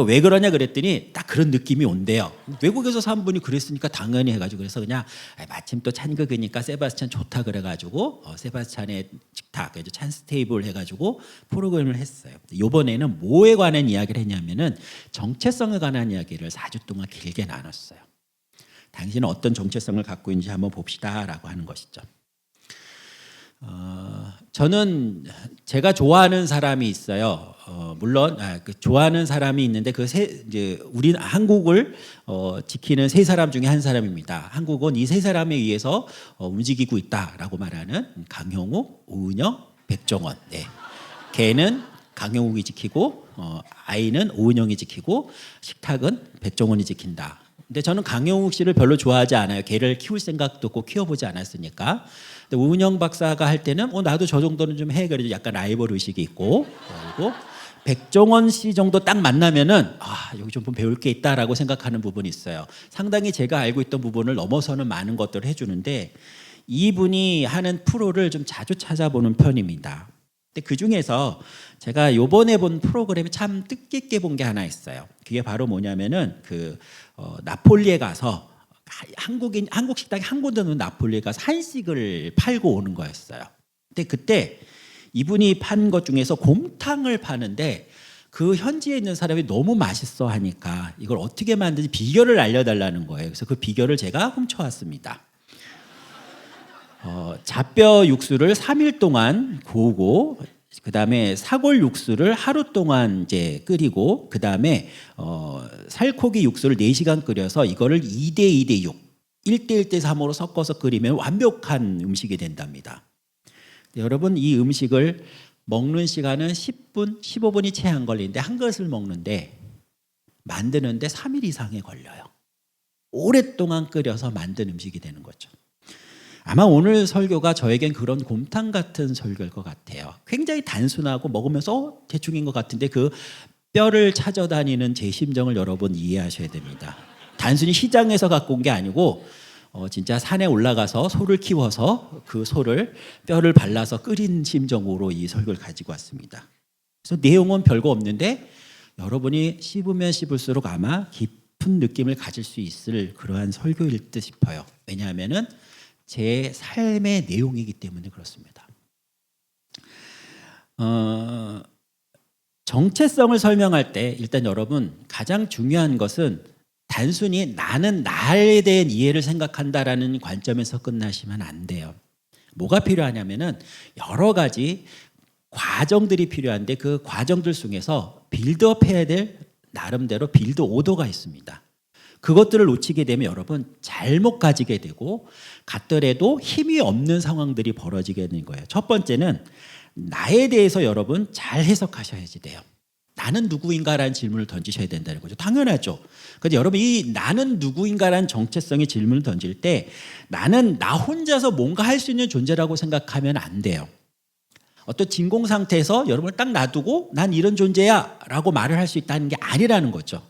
왜 그러냐 그랬더니 딱 그런 느낌이 온대요. 외국에서 산 분이 그랬으니까 당연히 해가지고 그래서 그냥 마침 또 찬극이니까 세바스찬 좋다 그래가지고 세바스찬의 식탁, 찬스 테이블 해가지고 프로그램을 했어요. 이번에는 뭐에 관한 이야기를 했냐면은 정체성에 관한 이야기를 4주 동안 길게 나눴어요. 당신은 어떤 정체성을 갖고 있는지 한번 봅시다라고 하는 것이죠. 저는 제가 좋아하는 사람이 있어요. 물론 좋아하는 사람이 있는데 이제 우리 한국을 지키는 세 사람 중에 한 사람입니다. 한국은 이 세 사람에 의해서 움직이고 있다라고 말하는 강형욱, 오은영, 백종원. 네. 걔는 강형욱이 지키고 아이는 오은영이 지키고 식탁은 백종원이 지킨다. 근데 저는 강형욱 씨를 별로 좋아하지 않아요. 걔를 키울 생각도 없고 키워보지 않았으니까. 근데 오은영 박사가 할 때는 나도 저 정도는 좀 해. 그래도 약간 라이벌 의식이 있고 그리고 백종원 씨 정도 딱 만나면은 여기 좀 배울 게 있다라고 생각하는 부분이 있어요. 상당히 제가 알고 있던 부분을 넘어서는 많은 것들을 해주는데 이분이 하는 프로를 좀 자주 찾아보는 편입니다. 근데 그 중에서 제가 요번에 본 프로그램이 참 뜻깊게 본 게 하나 있어요. 그게 바로 뭐냐면은 나폴리에 가서 한국 식당에 한 군데 없는 나폴리에 가서 한식을 팔고 오는 거였어요. 근데 그때 이분이 판 것 중에서 곰탕을 파는데 그 현지에 있는 사람이 너무 맛있어 하니까 이걸 어떻게 만드는지 비결을 알려달라는 거예요. 그래서 그 비결을 제가 훔쳐왔습니다. 잡뼈 육수를 3일 동안 구우고 그다음에 사골 육수를 하루 동안 이제 끓이고 그다음에 살코기 육수를 4시간 끓여서 이거를 2대2대6, 1대1대3으로 섞어서 끓이면 완벽한 음식이 된답니다. 여러분 이 음식을 먹는 시간은 10분, 15분이 채 안 걸리는데 한 그릇을 먹는데 만드는데 3일 이상이 걸려요. 오랫동안 끓여서 만든 음식이 되는 거죠. 아마 오늘 설교가 저에겐 그런 곰탕 같은 설교일 것 같아요. 굉장히 단순하고 먹으면서 대충인 것 같은데 그 뼈를 찾아다니는 제 심정을 여러분 이해하셔야 됩니다. 단순히 시장에서 갖고 온 게 아니고 진짜 산에 올라가서 소를 키워서 그 소를 뼈를 발라서 끓인 심정으로 이 설교를 가지고 왔습니다. 그래서 내용은 별거 없는데 여러분이 씹으면 씹을수록 아마 깊은 느낌을 가질 수 있을 그러한 설교일 듯 싶어요. 왜냐하면은 제 삶의 내용이기 때문에 그렇습니다. 정체성을 설명할 때 일단 여러분 가장 중요한 것은 단순히 나는 나에 대한 이해를 생각한다라는 관점에서 끝나시면 안 돼요. 뭐가 필요하냐면은 여러 가지 과정들이 필요한데 그 과정들 중에서 빌드업 해야 될 나름대로 빌드 오더가 있습니다. 그것들을 놓치게 되면 여러분 잘못 가지게 되고 갔더라도 힘이 없는 상황들이 벌어지게 되는 거예요. 첫 번째는 나에 대해서 여러분 잘 해석하셔야지 돼요. 나는 누구인가라는 질문을 던지셔야 된다는 거죠. 당연하죠. 그런데 여러분 이 나는 누구인가라는 정체성의 질문을 던질 때 나는 나 혼자서 뭔가 할 수 있는 존재라고 생각하면 안 돼요. 어떤 진공 상태에서 여러분을 딱 놔두고 난 이런 존재야 라고 말을 할 수 있다는 게 아니라는 거죠.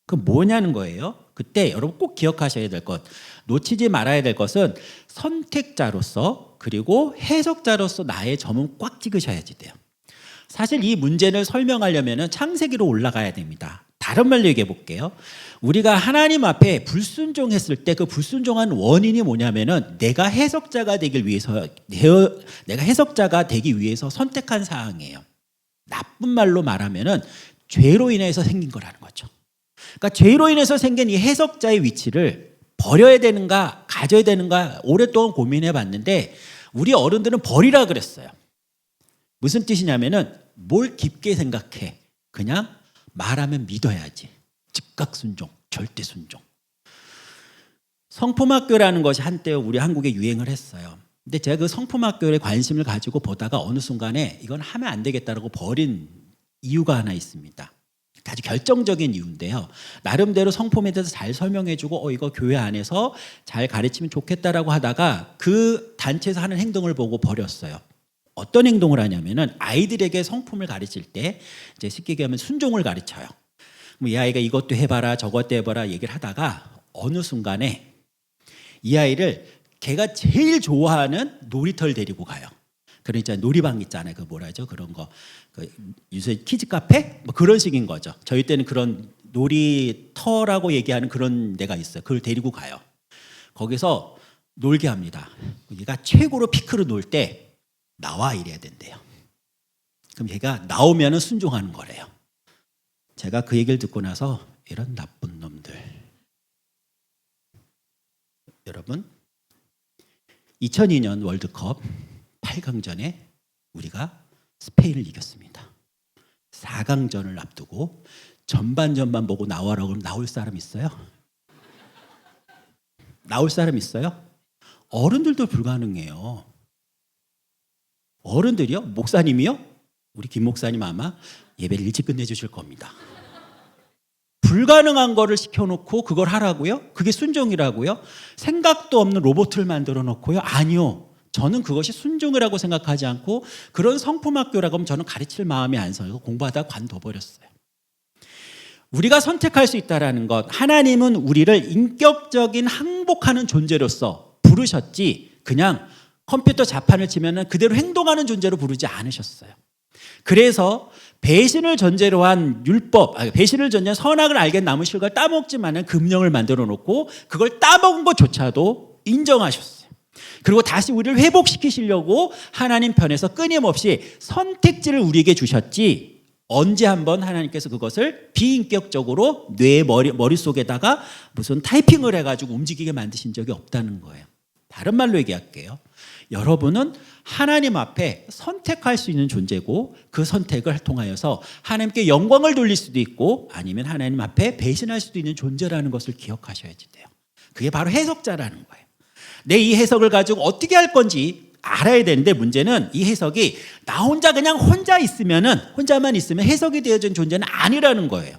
그럼 뭐냐는 거예요. 그때 여러분 꼭 기억하셔야 될 것, 놓치지 말아야 될 것은 선택자로서 그리고 해석자로서 나의 점은 꽉 찍으셔야지 돼요. 사실 이 문제를 설명하려면 창세기로 올라가야 됩니다. 다른 말로 얘기해 볼게요. 우리가 하나님 앞에 불순종했을 때 그 불순종한 원인이 뭐냐면은 내가 해석자가 되기 위해서 선택한 사항이에요. 나쁜 말로 말하면은 죄로 인해서 생긴 거라는 거죠. 그러니까 죄로 인해서 생긴 이 해석자의 위치를 버려야 되는가 가져야 되는가 오랫동안 고민해 봤는데 우리 어른들은 버리라 그랬어요. 무슨 뜻이냐면은 뭘 깊게 생각해. 그냥 말하면 믿어야지. 즉각 순종, 절대 순종. 성품학교라는 것이 한때 우리 한국에 유행을 했어요. 근데 제가 그 성품학교에 관심을 가지고 보다가 어느 순간에 이건 하면 안 되겠다라고 버린 이유가 하나 있습니다. 아주 결정적인 이유인데요. 나름대로 성품에 대해서 잘 설명해주고 이거 교회 안에서 잘 가르치면 좋겠다라고 하다가 그 단체에서 하는 행동을 보고 버렸어요. 어떤 행동을 하냐면은 아이들에게 성품을 가르칠 때 이제 쉽게 얘기하면 순종을 가르쳐요. 이 아이가 이것도 해봐라 저것도 해봐라 얘기를 하다가 어느 순간에 이 아이를 걔가 제일 좋아하는 놀이터를 데리고 가요. 그러니까 놀이방 있잖아요. 그 뭐라 하죠? 그런 거. 요새 키즈 카페? 뭐 그런 식인 거죠. 저희 때는 그런 놀이터라고 얘기하는 그런 데가 있어요. 그걸 데리고 가요. 거기서 놀게 합니다. 얘가 최고로 피크로 놀 때 나와 이래야 된대요. 그럼 얘가 나오면은 순종하는 거래요. 제가 그 얘기를 듣고 나서 이런 나쁜 놈들. 여러분 2002년 월드컵 8강전에 우리가 스페인을 이겼습니다. 4강전을 앞두고 전반전만 보고 나와라고 그러면 나올 사람 있어요? 나올 사람 있어요? 어른들도 불가능해요. 어른들이요? 목사님이요? 우리 김 목사님 아마 예배를 일찍 끝내주실 겁니다. 불가능한 거를 시켜놓고 그걸 하라고요? 그게 순종이라고요? 생각도 없는 로봇을 만들어 놓고요? 아니요. 저는 그것이 순종이라고 생각하지 않고 그런 성품학교라고 하면 저는 가르칠 마음이 안 서서 공부하다가 관둬버렸어요. 우리가 선택할 수 있다는 것, 하나님은 우리를 인격적인 항복하는 존재로서 부르셨지 그냥 컴퓨터 자판을 치면 그대로 행동하는 존재로 부르지 않으셨어요. 그래서 배신을 전제로 한 율법, 배신을 전제로 한 선악을 알게 남으실 걸 따먹지만은 금령을 만들어 놓고 그걸 따먹은 것조차도 인정하셨어요. 그리고 다시 우리를 회복시키시려고 하나님 편에서 끊임없이 선택지를 우리에게 주셨지 언제 한번 하나님께서 그것을 비인격적으로 뇌 머릿속에다가 무슨 타이핑을 해가지고 움직이게 만드신 적이 없다는 거예요. 다른 말로 얘기할게요. 여러분은 하나님 앞에 선택할 수 있는 존재고 그 선택을 통하여서 하나님께 영광을 돌릴 수도 있고 아니면 하나님 앞에 배신할 수도 있는 존재라는 것을 기억하셔야지 돼요. 그게 바로 해석자라는 거예요. 내 이 해석을 가지고 어떻게 할 건지 알아야 되는데 문제는 이 해석이 나 혼자 그냥 혼자만 있으면 해석이 되어진 존재는 아니라는 거예요.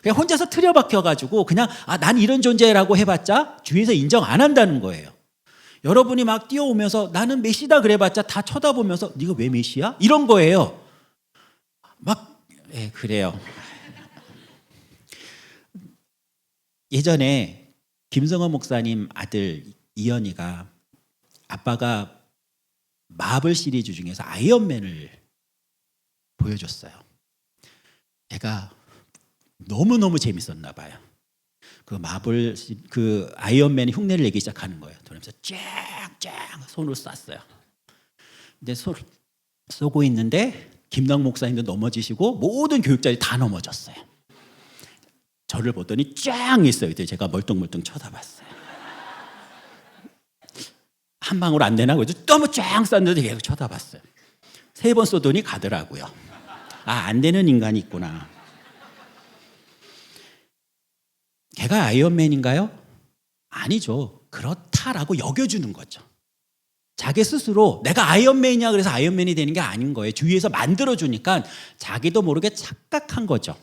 그냥 혼자서 틀어박혀가지고 그냥 난 이런 존재라고 해봤자 주위에서 인정 안 한다는 거예요. 여러분이 막 뛰어오면서 나는 메시다 그래봤자 다 쳐다보면서 네가 왜 메시야? 이런 거예요. 그래요. 예전에 김성원 목사님 아들 이현이가 아빠가 마블 시리즈 중에서 아이언맨을 보여줬어요. 애가 너무너무 재밌었나 봐요. 그 마블 그 아이언맨이 흉내를 내기 시작하는 거예요. 그러면서 쫙쫙 손으로 쐈어요. 근데 쏘고 있는데 김당 목사님도 넘어지시고 모든 교육자들이 다 넘어졌어요. 저를 보더니 쫙 있어요. 그때 제가 멀뚱멀뚱 쳐다봤어요. 한 방울 안 되나? 그래서 너무 쫙 쐈는데 계속 쳐다봤어요. 3번 쏘더니 가더라고요. 아, 안 되는 인간이 있구나. 걔가 아이언맨인가요? 아니죠. 그렇다라고 여겨주는 거죠. 자기 스스로 내가 아이언맨이야 그래서 아이언맨이 되는 게 아닌 거예요. 주위에서 만들어주니까 자기도 모르게 착각한 거죠.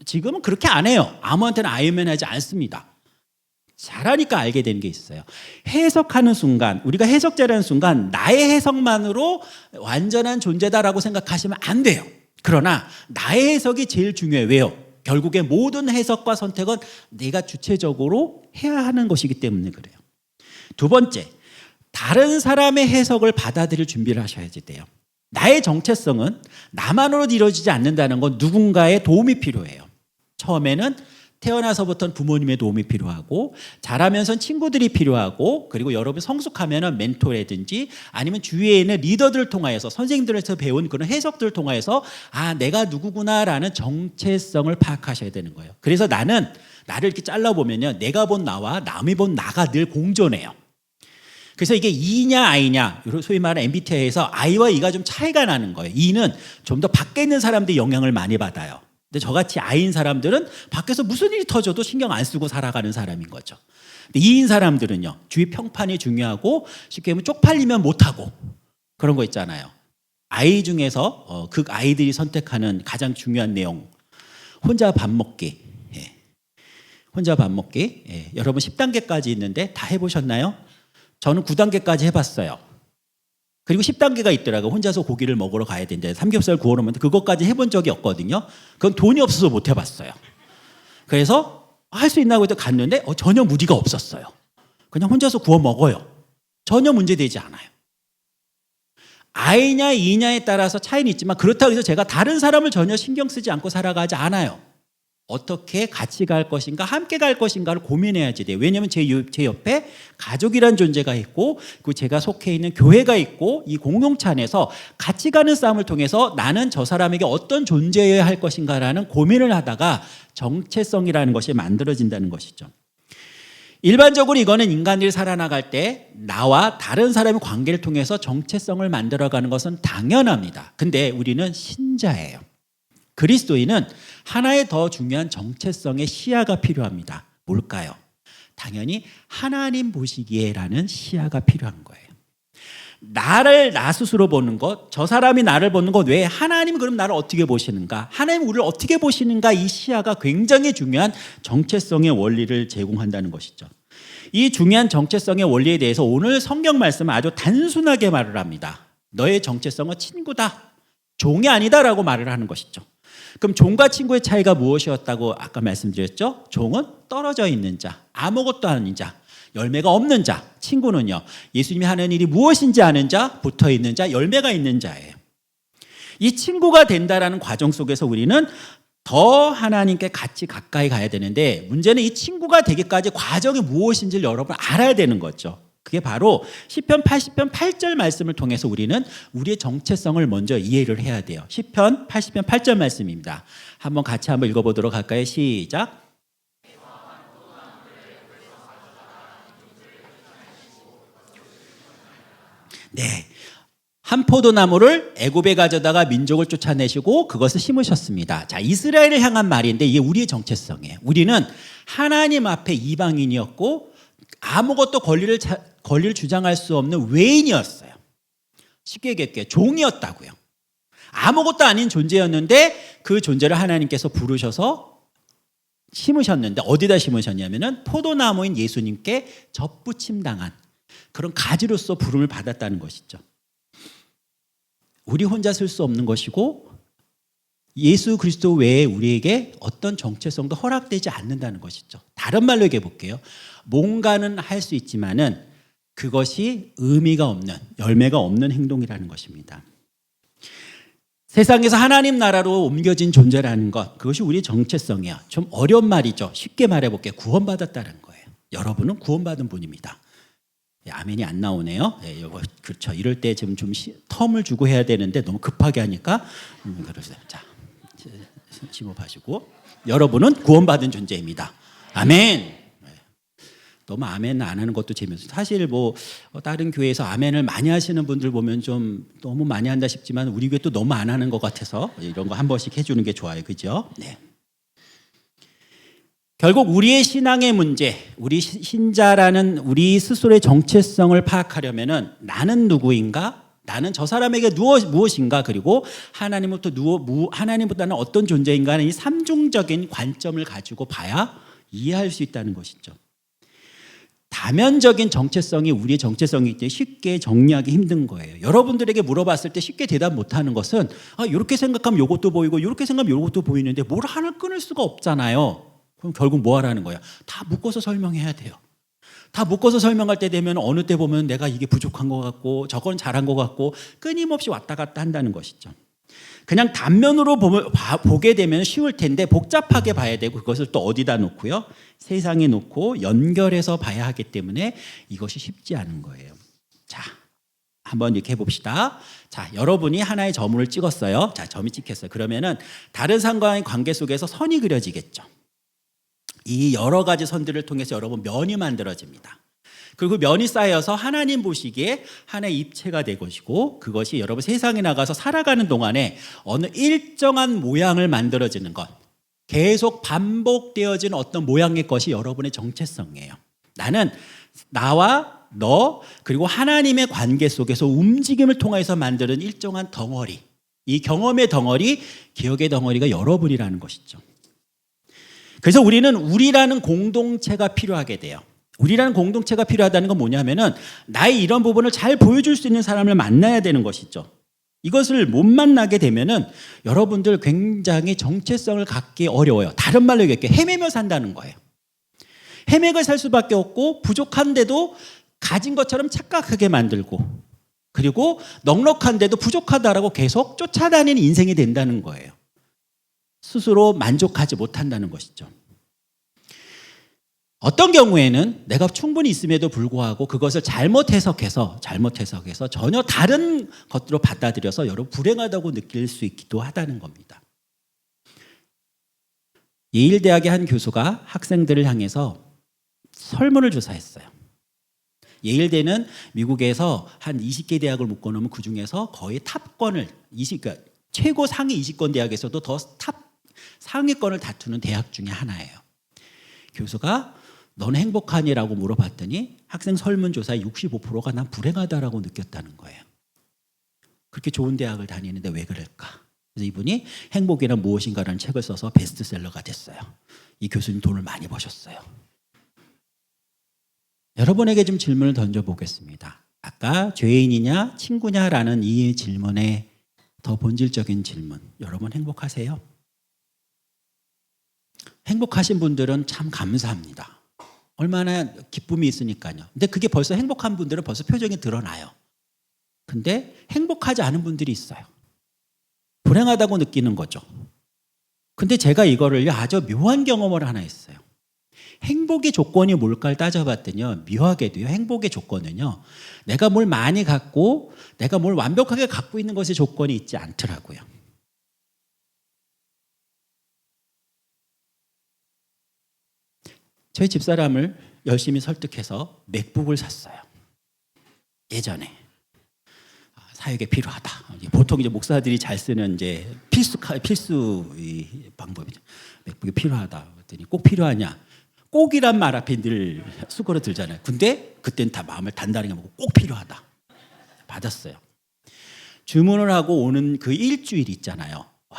지금은 그렇게 안 해요. 아무한테나 아이언맨 하지 않습니다. 잘하니까 알게 되는 게 있어요. 해석하는 순간, 우리가 해석자라는 순간 나의 해석만으로 완전한 존재다라고 생각하시면 안 돼요. 그러나 나의 해석이 제일 중요해요. 왜요? 결국에 모든 해석과 선택은 내가 주체적으로 해야 하는 것이기 때문에 그래요. 두 번째, 다른 사람의 해석을 받아들일 준비를 하셔야지 돼요. 나의 정체성은 나만으로 이루어지지 않는다는 건 누군가의 도움이 필요해요. 처음에는 태어나서부터는 부모님의 도움이 필요하고 자라면서는 친구들이 필요하고 그리고 여러분 성숙하면은 멘토라든지 아니면 주위에 있는 리더들을 통하여서 선생님들에서 배운 그런 해석들을 통하여서 아 내가 누구구나라는 정체성을 파악하셔야 되는 거예요. 그래서 나는 나를 이렇게 잘라보면요 내가 본 나와 남이 본 나가 늘 공존해요. 그래서 이게 E냐 I냐 소위 말하는 MBTI에서 I와 E가 좀 차이가 나는 거예요. E는 좀 더 밖에 있는 사람들이 영향을 많이 받아요. 근데 저같이 I인 사람들은 밖에서 무슨 일이 터져도 신경 안 쓰고 살아가는 사람인 거죠. 근데 E인 사람들은요 주위 평판이 중요하고 쉽게 보면 쪽팔리면 못하고 그런 거 있잖아요. I 중에서 그 아이들이 선택하는 가장 중요한 내용 혼자 밥 먹기. 혼자 밥 먹기. 여러분 10단계까지 있는데 다 해보셨나요? 저는 9단계까지 해봤어요. 그리고 10단계가 있더라고요. 혼자서 고기를 먹으러 가야 되는데 삼겹살 구워놓으면 그것까지 해본 적이 없거든요. 그건 돈이 없어서 못 해봤어요. 그래서 할 수 있나고 해서 갔는데 전혀 무리가 없었어요. 그냥 혼자서 구워 먹어요. 전혀 문제되지 않아요. I냐 E냐에 따라서 차이는 있지만 그렇다고 해서 제가 다른 사람을 전혀 신경 쓰지 않고 살아가지 않아요. 어떻게 같이 갈 것인가 함께 갈 것인가를 고민해야지 돼요. 왜냐하면 제 옆에 가족이란 존재가 있고 그리고 제가 속해 있는 교회가 있고 이 공동체 안에서 같이 가는 싸움을 통해서 나는 저 사람에게 어떤 존재여야 할 것인가라는 고민을 하다가 정체성이라는 것이 만들어진다는 것이죠. 일반적으로 이거는 인간들이 살아나갈 때 나와 다른 사람의 관계를 통해서 정체성을 만들어가는 것은 당연합니다. 근데 우리는 신자예요. 그리스도인은 하나의 더 중요한 정체성의 시야가 필요합니다. 뭘까요? 당연히 하나님 보시기에라는 시야가 필요한 거예요. 나를 나 스스로 보는 것, 저 사람이 나를 보는 것 외에 하나님 그럼 나를 어떻게 보시는가? 하나님 우리를 어떻게 보시는가? 이 시야가 굉장히 중요한 정체성의 원리를 제공한다는 것이죠. 이 중요한 정체성의 원리에 대해서 오늘 성경 말씀은 아주 단순하게 말을 합니다. 너의 정체성은 친구다, 종이 아니다라고 말을 하는 것이죠. 그럼 종과 친구의 차이가 무엇이었다고 아까 말씀드렸죠? 종은 떨어져 있는 자, 아무것도 아닌 자, 열매가 없는 자. 친구는요, 예수님이 하는 일이 무엇인지 아는 자, 붙어 있는 자, 열매가 있는 자예요. 이 친구가 된다라는 과정 속에서 우리는 더 하나님께 같이 가까이 가야 되는데 문제는 이 친구가 되기까지 과정이 무엇인지를 여러분 알아야 되는 거죠. 그게 바로 시편 80편 8절 말씀을 통해서 우리는 우리의 정체성을 먼저 이해를 해야 돼요. 시편 80편 8절 말씀입니다. 한번 같이 한번 읽어보도록 할까요? 시작. 네, 한 포도나무를 애굽에 가져다가 민족을 쫓아내시고 그것을 심으셨습니다. 자, 이스라엘을 향한 말인데 이게 우리의 정체성이에요. 우리는 하나님 앞에 이방인이었고 아무것도 권리를 주장할 수 없는 외인이었어요. 쉽게 얘기할게요. 종이었다고요. 아무것도 아닌 존재였는데 그 존재를 하나님께서 부르셔서 심으셨는데 어디다 심으셨냐면은 포도나무인 예수님께 접붙임당한 그런 가지로서 부름을 받았다는 것이죠. 우리 혼자 쓸 수 없는 것이고 예수 그리스도 외에 우리에게 어떤 정체성도 허락되지 않는다는 것이죠. 다른 말로 얘기해 볼게요. 뭔가는 할 수 있지만은 그것이 의미가 없는, 열매가 없는 행동이라는 것입니다. 세상에서 하나님 나라로 옮겨진 존재라는 것, 그것이 우리의 정체성이야. 좀 어려운 말이죠. 쉽게 말해 볼게요. 구원받았다는 거예요. 여러분은 구원받은 분입니다. 아멘이 안 나오네요. 그렇죠. 이럴 때 지금 좀 텀을 주고 해야 되는데 너무 급하게 하니까 그러세요. 자, 심호흡하시고 여러분은 구원받은 존재입니다. 아멘. 너무 아멘 안 하는 것도 재미없어요. 사실 뭐 다른 교회에서 아멘을 많이 하시는 분들 보면 좀 너무 많이 한다 싶지만 우리 교회 또 너무 안 하는 것 같아서 이런 거 한 번씩 해주는 게 좋아요. 그죠? 네. 결국 우리의 신앙의 문제, 우리 신자라는 우리 스스로의 정체성을 파악하려면은 나는 누구인가? 나는 저 사람에게 무엇인가? 그리고 하나님보다는 어떤 존재인가 하는 이 삼중적인 관점을 가지고 봐야 이해할 수 있다는 것이죠. 다면적인 정체성이 우리의 정체성이기 때문에 쉽게 정리하기 힘든 거예요. 여러분들에게 물어봤을 때 쉽게 대답 못하는 것은 이렇게 생각하면 이것도 보이고 이렇게 생각하면 이것도 보이는데 뭘 하나를 끊을 수가 없잖아요. 그럼 결국 뭐 하라는 거야? 다 묶어서 설명해야 돼요. 다 묶어서 설명할 때 되면 어느 때 보면 내가 이게 부족한 것 같고 저건 잘한 것 같고 끊임없이 왔다 갔다 한다는 것이죠. 그냥 단면으로 보게 되면 쉬울 텐데 복잡하게 봐야 되고 그것을 또 어디다 놓고요? 세상에 놓고 연결해서 봐야 하기 때문에 이것이 쉽지 않은 거예요. 자, 한번 이렇게 해봅시다. 자, 여러분이 하나의 점을 찍었어요. 자, 점이 찍혔어요. 그러면은 다른 사람과의 관계 속에서 선이 그려지겠죠. 이 여러 가지 선들을 통해서 여러분 면이 만들어집니다. 그리고 면이 쌓여서 하나님 보시기에 하나의 입체가 될 것이고 그것이 여러분 세상에 나가서 살아가는 동안에 어느 일정한 모양을 만들어지는 것, 계속 반복되어지는 어떤 모양의 것이 여러분의 정체성이에요. 나는 나와 너 그리고 하나님의 관계 속에서 움직임을 통해서 만드는 일정한 덩어리, 이 경험의 덩어리, 기억의 덩어리가 여러분이라는 것이죠. 그래서 우리는 우리라는 공동체가 필요하게 돼요. 우리라는 공동체가 필요하다는 건 뭐냐면은 나의 이런 부분을 잘 보여줄 수 있는 사람을 만나야 되는 것이죠. 이것을 못 만나게 되면은 여러분들 굉장히 정체성을 갖기 어려워요. 다른 말로 얘기할게요. 헤매며 산다는 거예요. 헤매고 살 수밖에 없고 부족한데도 가진 것처럼 착각하게 만들고 그리고 넉넉한데도 부족하다라고 계속 쫓아다니는 인생이 된다는 거예요. 스스로 만족하지 못한다는 것이죠. 어떤 경우에는 내가 충분히 있음에도 불구하고 그것을 잘못 해석해서 전혀 다른 것으로 받아들여서 여러분 불행하다고 느낄 수 있기도 하다는 겁니다. 예일대학의 한 교수가 학생들을 향해서 설문을 조사했어요. 예일대는 미국에서 한 20개 대학을 묶어놓으면 그중에서 거의 탑권을 그러니까 최고 상위 20권 대학에서도 더 탑 상위권을 다투는 대학 중에 하나예요. 교수가 너는 행복하니라고 물어봤더니 학생 설문조사의 65%가 난 불행하다라고 느꼈다는 거예요. 그렇게 좋은 대학을 다니는데 왜 그럴까? 그래서 이분이 행복이란 무엇인가라는 책을 써서 베스트셀러가 됐어요. 이 교수님 돈을 많이 버셨어요. 여러분에게 좀 질문을 던져보겠습니다. 아까 죄인이냐 친구냐라는 이 질문의 더 본질적인 질문. 여러분 행복하세요? 행복하신 분들은 참 감사합니다. 얼마나 기쁨이 있으니까요. 근데 그게 벌써 행복한 분들은 벌써 표정이 드러나요. 근데 행복하지 않은 분들이 있어요. 불행하다고 느끼는 거죠. 근데 제가 이거를 아주 묘한 경험을 하나 했어요. 행복의 조건이 뭘까를 따져봤더니요. 묘하게도요. 행복의 조건은요. 내가 뭘 많이 갖고 내가 뭘 완벽하게 갖고 있는 것의 조건이 있지 않더라고요. 저희 집사람을 열심히 설득해서 맥북을 샀어요. 예전에 사역에 필요하다. 보통 이제 목사들이 잘 쓰는 이제 필수 방법이죠. 맥북이 필요하다. 그랬더니 꼭 필요하냐? 꼭이란 말 앞에 늘 수고로 들잖아요. 근데 그때는 다 마음을 단단하게 먹고 꼭 필요하다. 받았어요. 주문을 하고 오는 그 일주일 있잖아요. 와,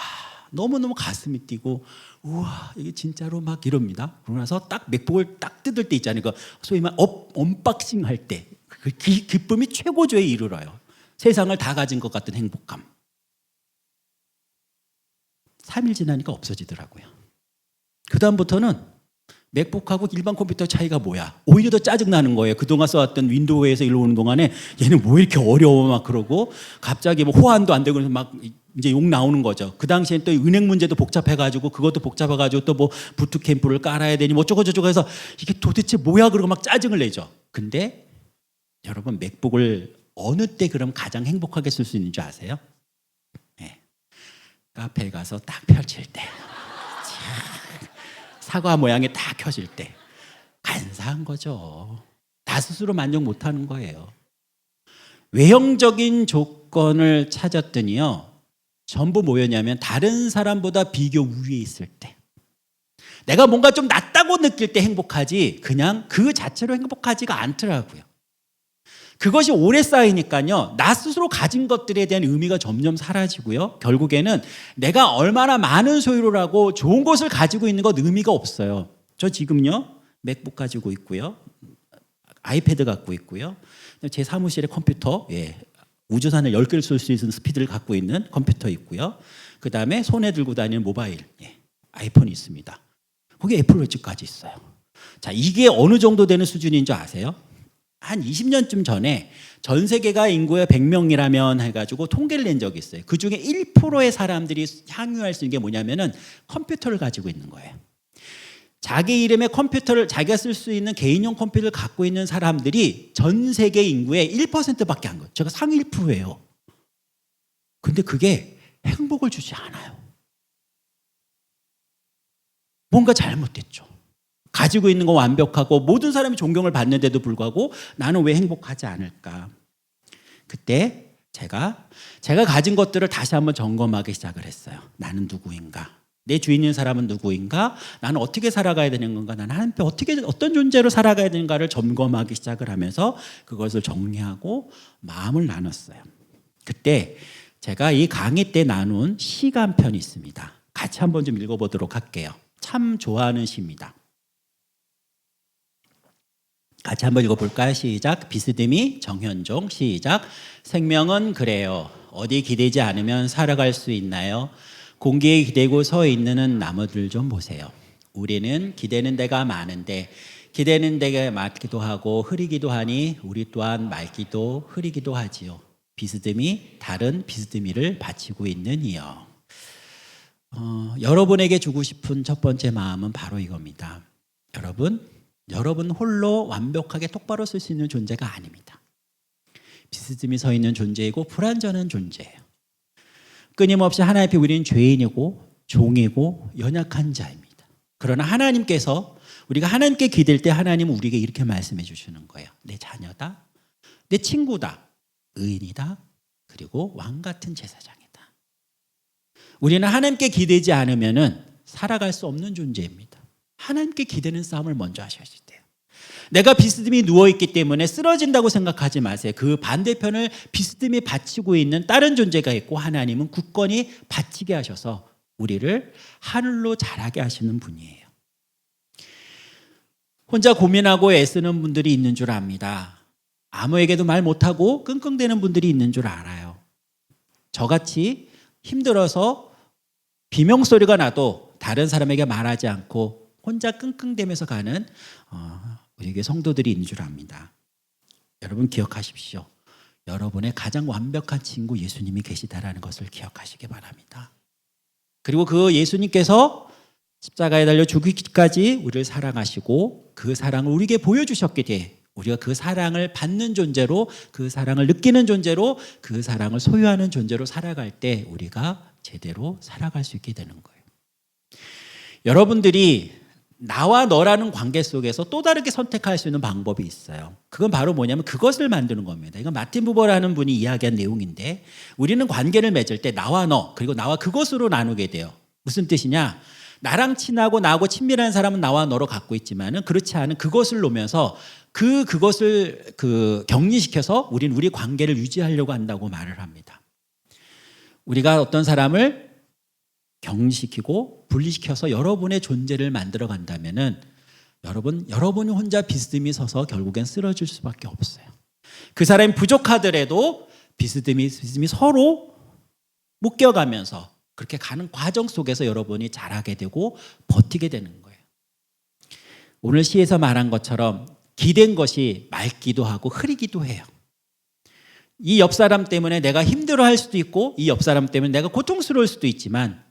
너무너무 가슴이 뛰고 우와 이게 진짜로 막 이럽니다. 그러고 나서 딱 맥북을 딱 뜯을 때 있잖아요. 그 소위 말 언박싱 할 때 그 기쁨이 최고조에 이르러요. 세상을 다 가진 것 같은 행복감. 3일 지나니까 없어지더라고요. 그 다음부터는 맥북하고 일반 컴퓨터 차이가 뭐야? 오히려 더 짜증나는 거예요. 그동안 써왔던 윈도우에서 일로 오는 동안에 얘는 뭐 이렇게 어려워 막 그러고 갑자기 뭐 호환도 안 되고 그래서 막 이제 욕 나오는 거죠. 그 당시엔 또 은행 문제도 복잡해가지고 그것도 복잡해가지고 또 뭐 부트캠프를 깔아야 되니 뭐 어쩌고저쩌고 해서 이게 도대체 뭐야 그러고 막 짜증을 내죠. 근데 여러분 맥북을 어느 때 그럼 가장 행복하게 쓸 수 있는 줄 아세요? 네. 카페에 가서 딱 펼칠 때, 사과 모양이 딱 켜질 때 간사한 거죠. 나 스스로 만족 못하는 거예요. 외형적인 조건을 찾았더니요, 전부 뭐였냐면 다른 사람보다 비교 우위에 있을 때, 내가 뭔가 좀 낫다고 느낄 때 행복하지 그냥 그 자체로 행복하지가 않더라고요. 그것이 오래 쌓이니까요, 나 스스로 가진 것들에 대한 의미가 점점 사라지고요, 결국에는 내가 얼마나 많은 소유를 하고 좋은 것을 가지고 있는 것 의미가 없어요. 저 지금요 맥북 가지고 있고요, 아이패드 갖고 있고요, 제 사무실에 컴퓨터, 우주선을 10개를 쏠 수 있는 스피드를 갖고 있는 컴퓨터 있고요, 그 다음에 손에 들고 다니는 모바일, 아이폰이 있습니다. 거기에 애플워치까지 있어요. 자, 이게 어느 정도 되는 수준인 줄 아세요? 한 20년쯤 전에 전 세계가 인구가 100명이라면 해가지고 통계를 낸 적이 있어요. 그 중에 1%의 사람들이 향유할 수 있는 게 뭐냐면은 컴퓨터를 가지고 있는 거예요. 자기 이름의 컴퓨터를, 자기가 쓸 수 있는 개인용 컴퓨터를 갖고 있는 사람들이 전 세계 인구의 1%밖에 안 거예요. 제가 상위 1%예요. 근데 그게 행복을 주지 않아요. 뭔가 잘못됐죠. 가지고 있는 거 완벽하고 모든 사람이 존경을 받는데도 불구하고 나는 왜 행복하지 않을까? 그때 제가 가진 것들을 다시 한번 점검하기 시작을 했어요. 나는 누구인가? 내 주인인 사람은 누구인가? 나는 어떻게 살아가야 되는 건가? 나는 하나님 앞에 어떤 존재로 살아가야 되는가를 점검하기 시작을 하면서 그것을 정리하고 마음을 나눴어요. 그때 제가 이 강의 때 나눈 시가 한 편이 있습니다. 같이 한번 좀 읽어보도록 할게요. 참 좋아하는 시입니다. 같이 한번 읽어볼까요? 시작. 비스듬히 정현종. 시작. 생명은 그래요. 어디 기대지 않으면 살아갈 수 있나요? 공기에 기대고 서 있는 나무들 좀 보세요. 우리는 기대는 데가 많은데 기대는 데가 많기도 하고 흐리기도 하니 우리 또한 맑기도 흐리기도 하지요. 비스듬히 다른 비스듬히를 바치고 있는 이요. 여러분에게 주고 싶은 첫 번째 마음은 바로 이겁니다. 여러분 홀로 완벽하게 똑바로 쓸 수 있는 존재가 아닙니다. 비스듬히 서 있는 존재이고 불완전한 존재예요. 끊임없이 하나님 앞에 우리는 죄인이고 종이고 연약한 자입니다. 그러나 하나님께서, 우리가 하나님께 기댈 때 하나님은 우리에게 이렇게 말씀해 주시는 거예요. 내 자녀다, 내 친구다, 의인이다, 그리고 왕 같은 제사장이다. 우리는 하나님께 기대지 않으면 살아갈 수 없는 존재입니다. 하나님께 기대는 싸움을 먼저 하셔야 돼요. 내가 비스듬히 누워있기 때문에 쓰러진다고 생각하지 마세요. 그 반대편을 비스듬히 받치고 있는 다른 존재가 있고 하나님은 굳건히 받치게 하셔서 우리를 하늘로 자라게 하시는 분이에요. 혼자 고민하고 애쓰는 분들이 있는 줄 압니다. 아무에게도 말 못하고 끙끙대는 분들이 있는 줄 알아요. 저같이 힘들어서 비명소리가 나도 다른 사람에게 말하지 않고 혼자 끙끙대면서 가는 우리에게 성도들이 있는 줄 압니다. 여러분 기억하십시오. 여러분의 가장 완벽한 친구 예수님이 계시다라는 것을 기억하시기 바랍니다. 그리고 그 예수님께서 십자가에 달려 죽기까지 우리를 사랑하시고 그 사랑을 우리에게 보여주셨기에 대해 우리가 그 사랑을 받는 존재로, 그 사랑을 느끼는 존재로, 그 사랑을 소유하는 존재로 살아갈 때 우리가 제대로 살아갈 수 있게 되는 거예요. 여러분들이 나와 너라는 관계 속에서 또 다르게 선택할 수 있는 방법이 있어요. 그건 바로 뭐냐면 그것을 만드는 겁니다. 이건 마틴 부버라는 분이 이야기한 내용인데, 우리는 관계를 맺을 때 나와 너 그리고 나와 그것으로 나누게 돼요. 무슨 뜻이냐? 나랑 친하고 나하고 친밀한 사람은 나와 너로 갖고 있지만은 그렇지 않은 그것을 놓으면서 그것을 격리시켜서 우리는 우리 관계를 유지하려고 한다고 말을 합니다. 우리가 어떤 사람을 격리시키고 분리시켜서 여러분의 존재를 만들어 간다면은 여러분이 혼자 비스듬히 서서 결국엔 쓰러질 수밖에 없어요. 그 사람이 부족하더라도 비스듬히 서로 묶여가면서 그렇게 가는 과정 속에서 여러분이 자라게 되고 버티게 되는 거예요. 오늘 시에서 말한 것처럼 기댄 것이 맑기도 하고 흐리기도 해요. 이 옆 사람 때문에 내가 힘들어할 수도 있고 이 옆 사람 때문에 내가 고통스러울 수도 있지만,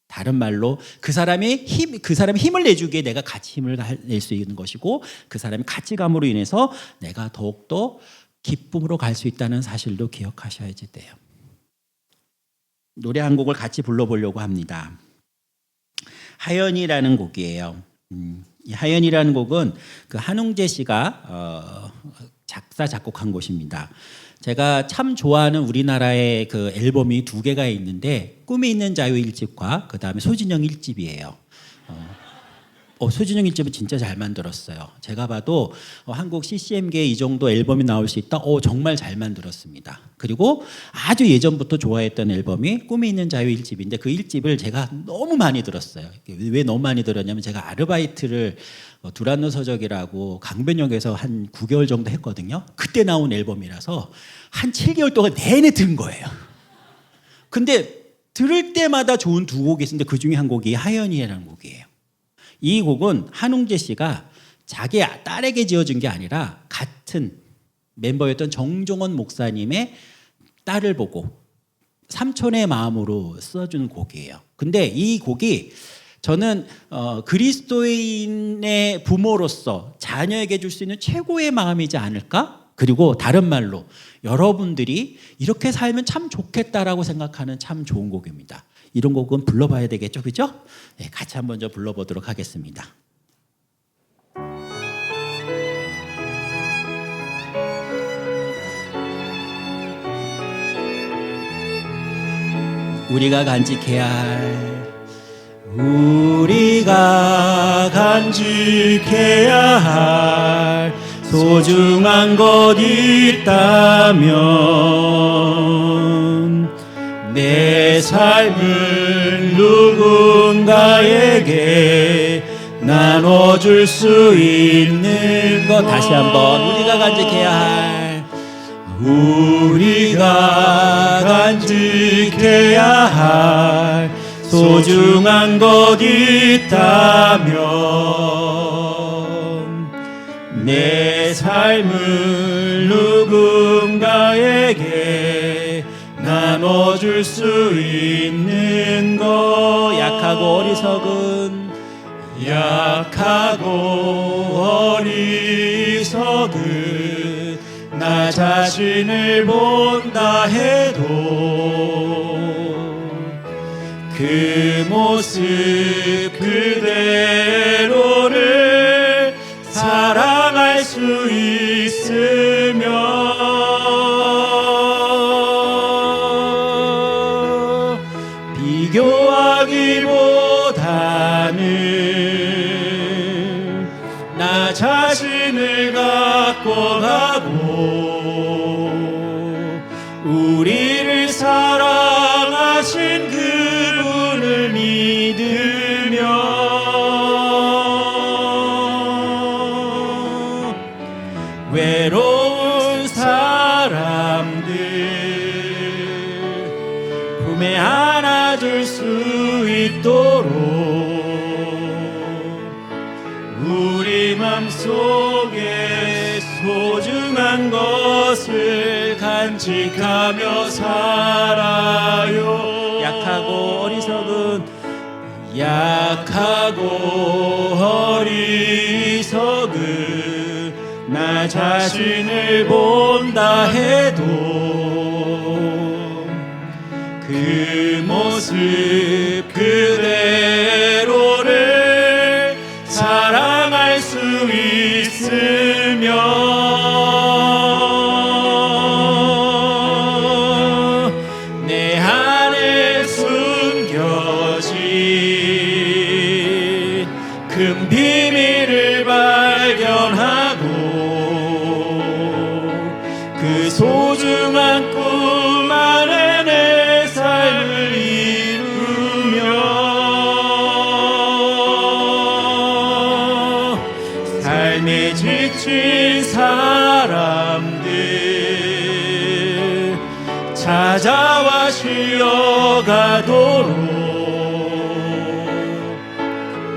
다른 말로 그 사람이 힘을 내주기에 내가 같이 힘을 낼 수 있는 것이고, 그 사람이 같이 감으로 인해서 내가 더욱더 기쁨으로 갈 수 있다는 사실도 기억하셔야지 돼요. 노래 한 곡을 같이 불러보려고 합니다. 하연이라는 곡이에요. 이 하연이라는 곡은 그 한웅재 씨가 작사 작곡한 곳입니다. 제가 참 좋아하는 우리나라의 그 앨범이 2개가 있는데 꿈이 있는 자유 1집과 그 다음에 소진영 1집이에요. 소진영 1집은 진짜 잘 만들었어요. 제가 봐도 한국 CCM계에 이 정도 앨범이 나올 수 있다. 정말 잘 만들었습니다. 그리고 아주 예전부터 좋아했던 앨범이 꿈이 있는 자유 1집인데 그 1집을 제가 너무 많이 들었어요. 왜 너무 많이 들었냐면 제가 아르바이트를 두란노 서적이라고 강변역에서 한 9개월 정도 했거든요. 그때 나온 앨범이라서 한 7개월 동안 내내 들은 거예요. 근데 들을 때마다 좋은 2곡이 있는데 그 중에 한 곡이 하연이라는 곡이에요. 이 곡은 한웅재 씨가 자기 딸에게 지어준 게 아니라 같은 멤버였던 정종원 목사님의 딸을 보고 삼촌의 마음으로 써준 곡이에요. 근데 이 곡이 저는 그리스도인의 부모로서 자녀에게 줄 수 있는 최고의 마음이지 않을까? 그리고 다른 말로 여러분들이 이렇게 살면 참 좋겠다라고 생각하는 참 좋은 곡입니다. 이런 곡은 불러봐야 되겠죠, 그죠? 네, 같이 한번 좀 불러보도록 하겠습니다. 우리가 간직해야 할 소중한 것 있다면 내 삶을 누군가에게 나눠줄 수 있는 것. 다시 한번 우리가 간직해야 할 소중한 것 있다면 내 삶을 누군가에게 나눠줄 수 있는 것. 약하고 어리석은 나 자신을 본다 해도 그 모습 그대로를 사랑할 수 있으며 비교하기보다는 나 자신을 갖고 가고 우리를 사랑하신 그분을 믿으며 외로운 사람들 품에 안아줄 수 있도록 우리 맘속에 소중한 것을 간직하며 살아요. 약하고 어리석은 나 자신을 본다 해도 그 모습 그대로를 사랑할 수 있으며 내 안에 숨겨진 큰 비밀을 발견하고 그 소중한 꿈 안에 내 삶을 이루며 삶에 지친 사람들 찾아와 쉬어가도록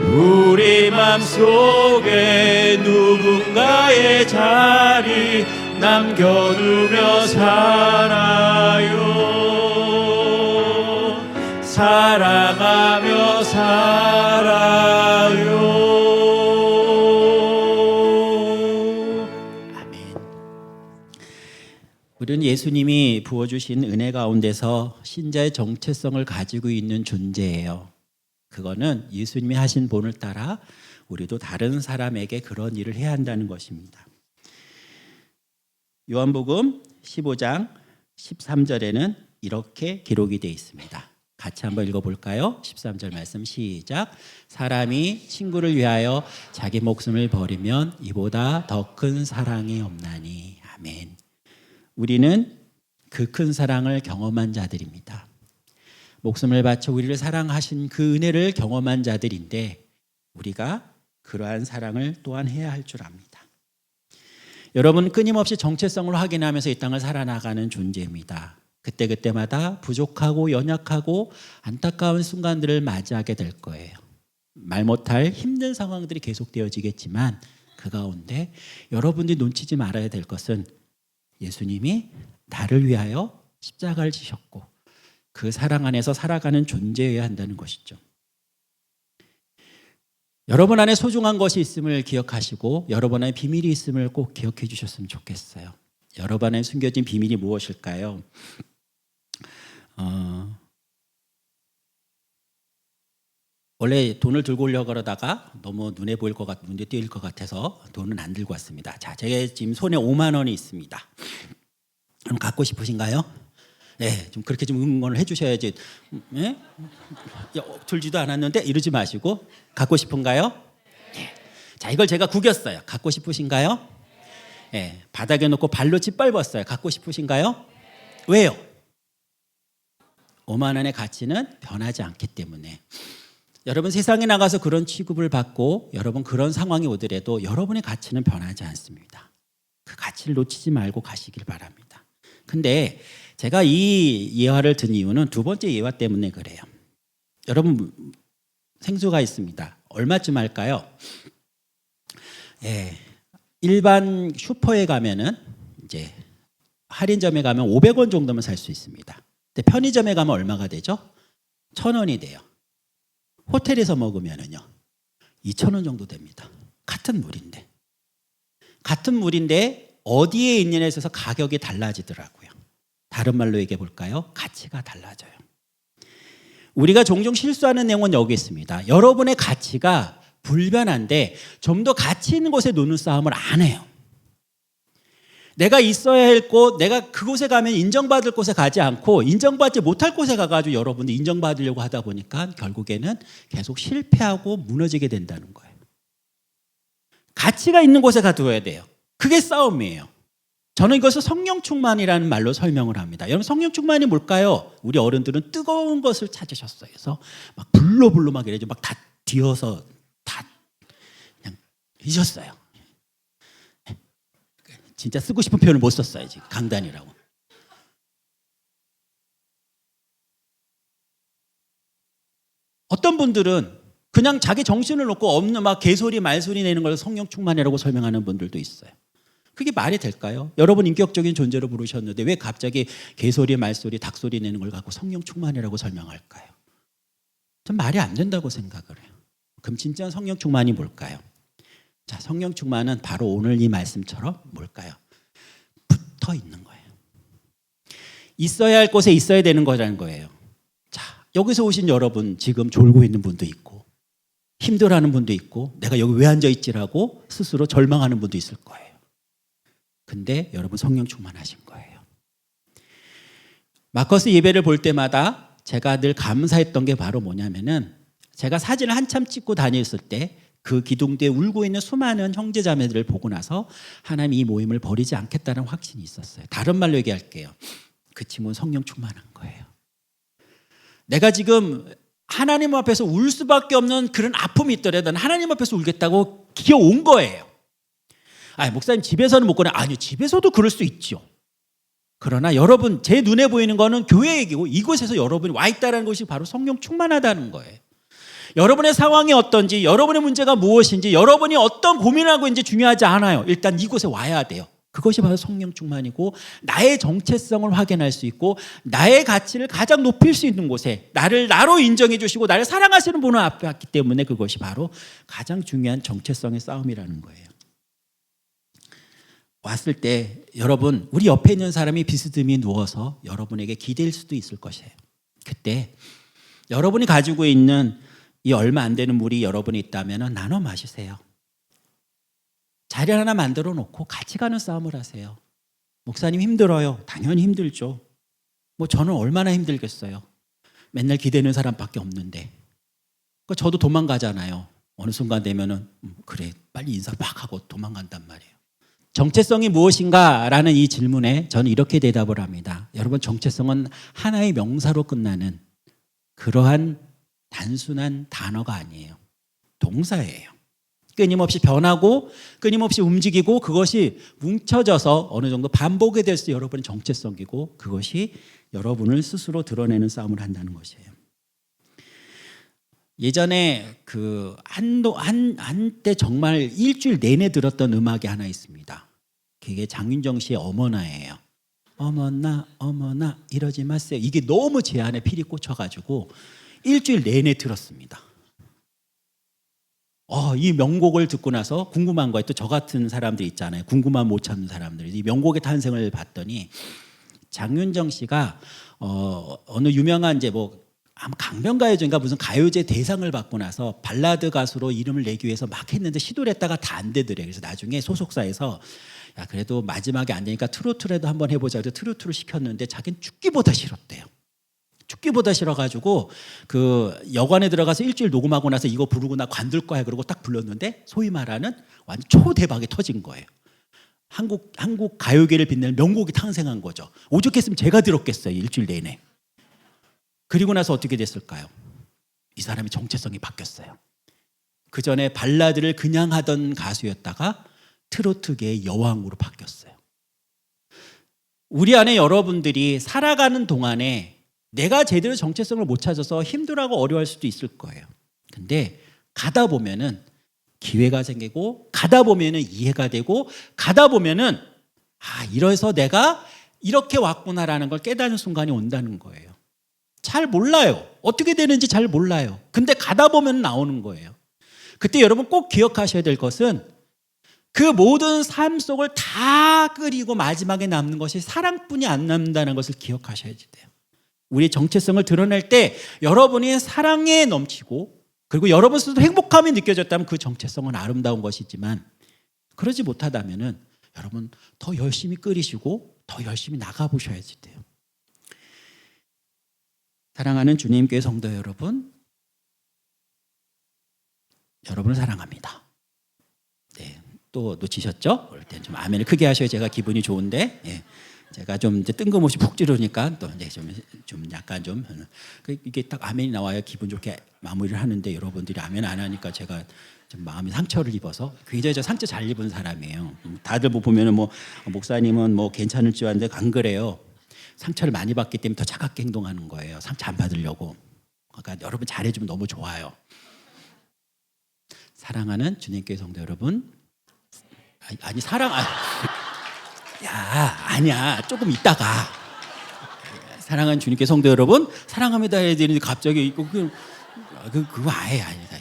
우리 맘속에 누군가의 자리 남겨두며 살아요. 사랑하며 살아요. 아멘. 우리는 예수님이 부어주신 은혜 가운데서 신자의 정체성을 가지고 있는 존재예요. 그거는 예수님이 하신 본을 따라 우리도 다른 사람에게 그런 일을 해야 한다는 것입니다. 요한복음 15장 13절에는 이렇게 기록이 되어 있습니다. 같이 한번 읽어볼까요? 13절 말씀 시작. 사람이 친구를 위하여 자기 목숨을 버리면 이보다 더 큰 사랑이 없나니. 아멘. 우리는 그 큰 사랑을 경험한 자들입니다. 목숨을 바쳐 우리를 사랑하신 그 은혜를 경험한 자들인데 우리가 그러한 사랑을 또한 해야 할 줄 압니다. 여러분, 끊임없이 정체성을 확인하면서 이 땅을 살아나가는 존재입니다. 그때그때마다 부족하고 연약하고 안타까운 순간들을 맞이하게 될 거예요. 말 못할 힘든 상황들이 계속되어지겠지만 그 가운데 여러분들이 놓치지 말아야 될 것은 예수님이 나를 위하여 십자가를 지셨고 그 사랑 안에서 살아가는 존재여야 한다는 것이죠. 여러분 안에 소중한 것이 있음을 기억하시고 여러분 안에 비밀이 있음을 꼭 기억해 주셨으면 좋겠어요. 여러분 안에 숨겨진 비밀이 무엇일까요? 원래 돈을 들고 오려고 그러다가 너무 눈에 띄일 것 같아서 돈은 안 들고 왔습니다. 자, 제가 지금 손에 5만 원이 있습니다. 그럼 갖고 싶으신가요? 네, 좀 그렇게 좀 응원을 해주셔야지. 네? 들지도 않았는데 이러지 마시고 갖고 싶은가요? 네. 자, 이걸 제가 구겼어요. 갖고 싶으신가요? 네, 바닥에 놓고 발로 짓밟았어요. 갖고 싶으신가요? 왜요? 5만 원의 가치는 변하지 않기 때문에. 여러분 세상에 나가서 그런 취급을 받고 여러분 그런 상황이 오더라도 여러분의 가치는 변하지 않습니다. 그 가치를 놓치지 말고 가시길 바랍니다. 근데 제가 이 예화를 든 이유는 두 번째 예화 때문에 그래요. 여러분 생수가 있습니다. 얼마쯤 할까요? 예, 일반 슈퍼에 가면은 이제 할인점에 가면 500원 정도면 살 수 있습니다. 근데 편의점에 가면 얼마가 되죠? 1,000원이 돼요. 호텔에서 먹으면은요 2,000원 정도 됩니다. 같은 물인데 어디에 있느냐에 있어서 가격이 달라지더라고요. 다른 말로 얘기해 볼까요? 가치가 달라져요. 우리가 종종 실수하는 내용은 여기 있습니다. 여러분의 가치가 불변한데 좀 더 가치 있는 곳에 놓는 싸움을 안 해요. 내가 있어야 할 곳, 내가 그곳에 가면 인정받을 곳에 가지 않고 인정받지 못할 곳에 가가지고 여러분들 인정받으려고 하다 보니까 결국에는 계속 실패하고 무너지게 된다는 거예요. 가치가 있는 곳에 가둬야 돼요. 그게 싸움이에요. 저는 이것을 성령 충만이라는 말로 설명을 합니다. 여러분 성령 충만이 뭘까요? 우리 어른들은 뜨거운 것을 찾으셨어요. 그래서 막 불로 막 이래죠. 막 다 뒤어서 다 그냥 잊었어요. 진짜 쓰고 싶은 표현을 못 썼어요. 지금 강단이라고. 어떤 분들은 그냥 자기 정신을 놓고 없는 막 개소리 말소리 내는 걸 성령 충만이라고 설명하는 분들도 있어요. 그게 말이 될까요? 여러분 인격적인 존재로 부르셨는데 왜 갑자기 개소리 말소리 닭소리 내는 걸 갖고 성령 충만이라고 설명할까요? 전 말이 안 된다고 생각을 해요. 그럼 진짜 성령 충만이 뭘까요? 자, 성령 충만은 바로 오늘 이 말씀처럼 뭘까요? 붙어 있는 거예요. 있어야 할 곳에 있어야 되는 거라는 거예요. 자, 여기서 오신 여러분 지금 졸고 있는 분도 있고 힘들어하는 분도 있고 내가 여기 왜 앉아있지라고 스스로 절망하는 분도 있을 거예요. 근데 여러분 성령 충만하신 거예요. 마커스 예배를 볼 때마다 제가 늘 감사했던 게 바로 뭐냐면은 제가 사진을 한참 찍고 다녔을 때 그 기둥대에 울고 있는 수많은 형제자매들을 보고 나서 하나님 이 모임을 버리지 않겠다는 확신이 있었어요. 다른 말로 얘기할게요. 그 친구는 성령 충만한 거예요. 내가 지금 하나님 앞에서 울 수밖에 없는 그런 아픔이 있더라도 하나님 앞에서 울겠다고 기어온 거예요. 아니, 목사님 집에서는 못 그래. 아니요, 집에서도 그럴 수 있죠. 그러나 여러분 제 눈에 보이는 거는 교회 얘기고 이곳에서 여러분이 와 있다는 것이 바로 성령 충만하다는 거예요. 여러분의 상황이 어떤지, 여러분의 문제가 무엇인지, 여러분이 어떤 고민을 하고 있는지 중요하지 않아요. 일단 이곳에 와야 돼요. 그것이 바로 성령 충만이고 나의 정체성을 확인할 수 있고 나의 가치를 가장 높일 수 있는 곳에 나를 나로 인정해 주시고 나를 사랑하시는 분을 앞에 왔기 때문에 그것이 바로 가장 중요한 정체성의 싸움이라는 거예요. 왔을 때 여러분, 우리 옆에 있는 사람이 비스듬히 누워서 여러분에게 기댈 수도 있을 것이에요. 그때 여러분이 가지고 있는 이 얼마 안 되는 물이 여러분이 있다면 나눠 마시세요. 자리 하나 만들어 놓고 같이 가는 싸움을 하세요. 목사님 힘들어요. 당연히 힘들죠. 뭐 저는 얼마나 힘들겠어요. 맨날 기대는 사람밖에 없는데. 그러니까 저도 도망가잖아요. 어느 순간 되면은 그래 빨리 인사 막 하고 도망간단 말이에요. 정체성이 무엇인가? 라는 이 질문에 저는 이렇게 대답을 합니다. 여러분, 정체성은 하나의 명사로 끝나는 그러한 단순한 단어가 아니에요. 동사예요. 끊임없이 변하고 끊임없이 움직이고 그것이 뭉쳐져서 어느 정도 반복이 될 수 여러분의 정체성이고 그것이 여러분을 스스로 드러내는 싸움을 한다는 것이에요. 예전에 한때 정말 일주일 내내 들었던 음악이 하나 있습니다. 그게 장윤정 씨의 어머나예요. 어머나 어머나 이러지 마세요. 이게 너무 제 안에 필이 꽂혀가지고 일주일 내내 들었습니다. 이 명곡을 듣고 나서 궁금한 거예요. 또 저 같은 사람들 있잖아요. 궁금한 못 참는 사람들. 이 명곡의 탄생을 봤더니 장윤정 씨가 어느 유명한 이제 아마 강변가요제인가 무슨 가요제 대상을 받고 나서 발라드 가수로 이름을 내기 위해서 막 했는데 시도를 했다가 다 안 되더래요. 그래서 나중에 소속사에서 야 그래도 마지막에 안 되니까 트로트라도 한번 해보자. 그래서 트로트를 시켰는데 자기는 죽기보다 싫었대요. 죽기보다 싫어가지고 그 여관에 들어가서 일주일 녹음하고 나서 이거 부르고 나 관둘 거야 그러고 딱 불렀는데 소위 말하는 완전 초대박이 터진 거예요. 한국 가요계를 빛내는 명곡이 탄생한 거죠. 오죽했으면 제가 들었겠어요. 일주일 내내. 그리고 나서 어떻게 됐을까요? 이 사람의 정체성이 바뀌었어요. 그 전에 발라드를 그냥 하던 가수였다가 트로트계의 여왕으로 바뀌었어요. 우리 안에 여러분들이 살아가는 동안에 내가 제대로 정체성을 못 찾아서 힘들어하고 어려워할 수도 있을 거예요. 근데 가다 보면은 기회가 생기고 가다 보면은 이해가 되고 가다 보면은 이래서 내가 이렇게 왔구나라는 걸 깨닫는 순간이 온다는 거예요. 잘 몰라요. 어떻게 되는지 잘 몰라요. 근데 가다 보면 나오는 거예요. 그때 여러분 꼭 기억하셔야 될 것은 그 모든 삶 속을 다 끓이고 마지막에 남는 것이 사랑뿐이 안 남는다는 것을 기억하셔야 돼요. 우리의 정체성을 드러낼 때 여러분이 사랑에 넘치고 그리고 여러분 스스로 행복함이 느껴졌다면 그 정체성은 아름다운 것이지만 그러지 못하다면은 여러분 더 열심히 끓이시고 더 열심히 나가보셔야지 돼요. 사랑하는 주님교회 성도 여러분, 여러분을 사랑합니다. 네, 또 놓치셨죠? 그럴 땐 좀 아멘을 크게 하셔야 제가 기분이 좋은데, 제가 좀 이제 뜬금없이 푹 찌르니까 또 이제 좀 약간 좀 이게 딱 아멘이 나와야 기분 좋게 마무리를 하는데 여러분들이 아멘 안 하니까 제가 좀 마음이 상처를 입어서 굉장히 저 상처 잘 입은 사람이에요. 다들 보면은 목사님은 괜찮을 줄 알았는데 안 그래요. 상처를 많이 받기 때문에 더 차갑게 행동하는 거예요. 상처 안 받으려고. 그러니까 여러분 잘해주면 너무 좋아요. 사랑하는 주님교회 성도 여러분, 아니야 조금 있다가 사랑하는 주님교회 성도 여러분, 사랑합니다 해야 되는데 갑자기 그거 아니다.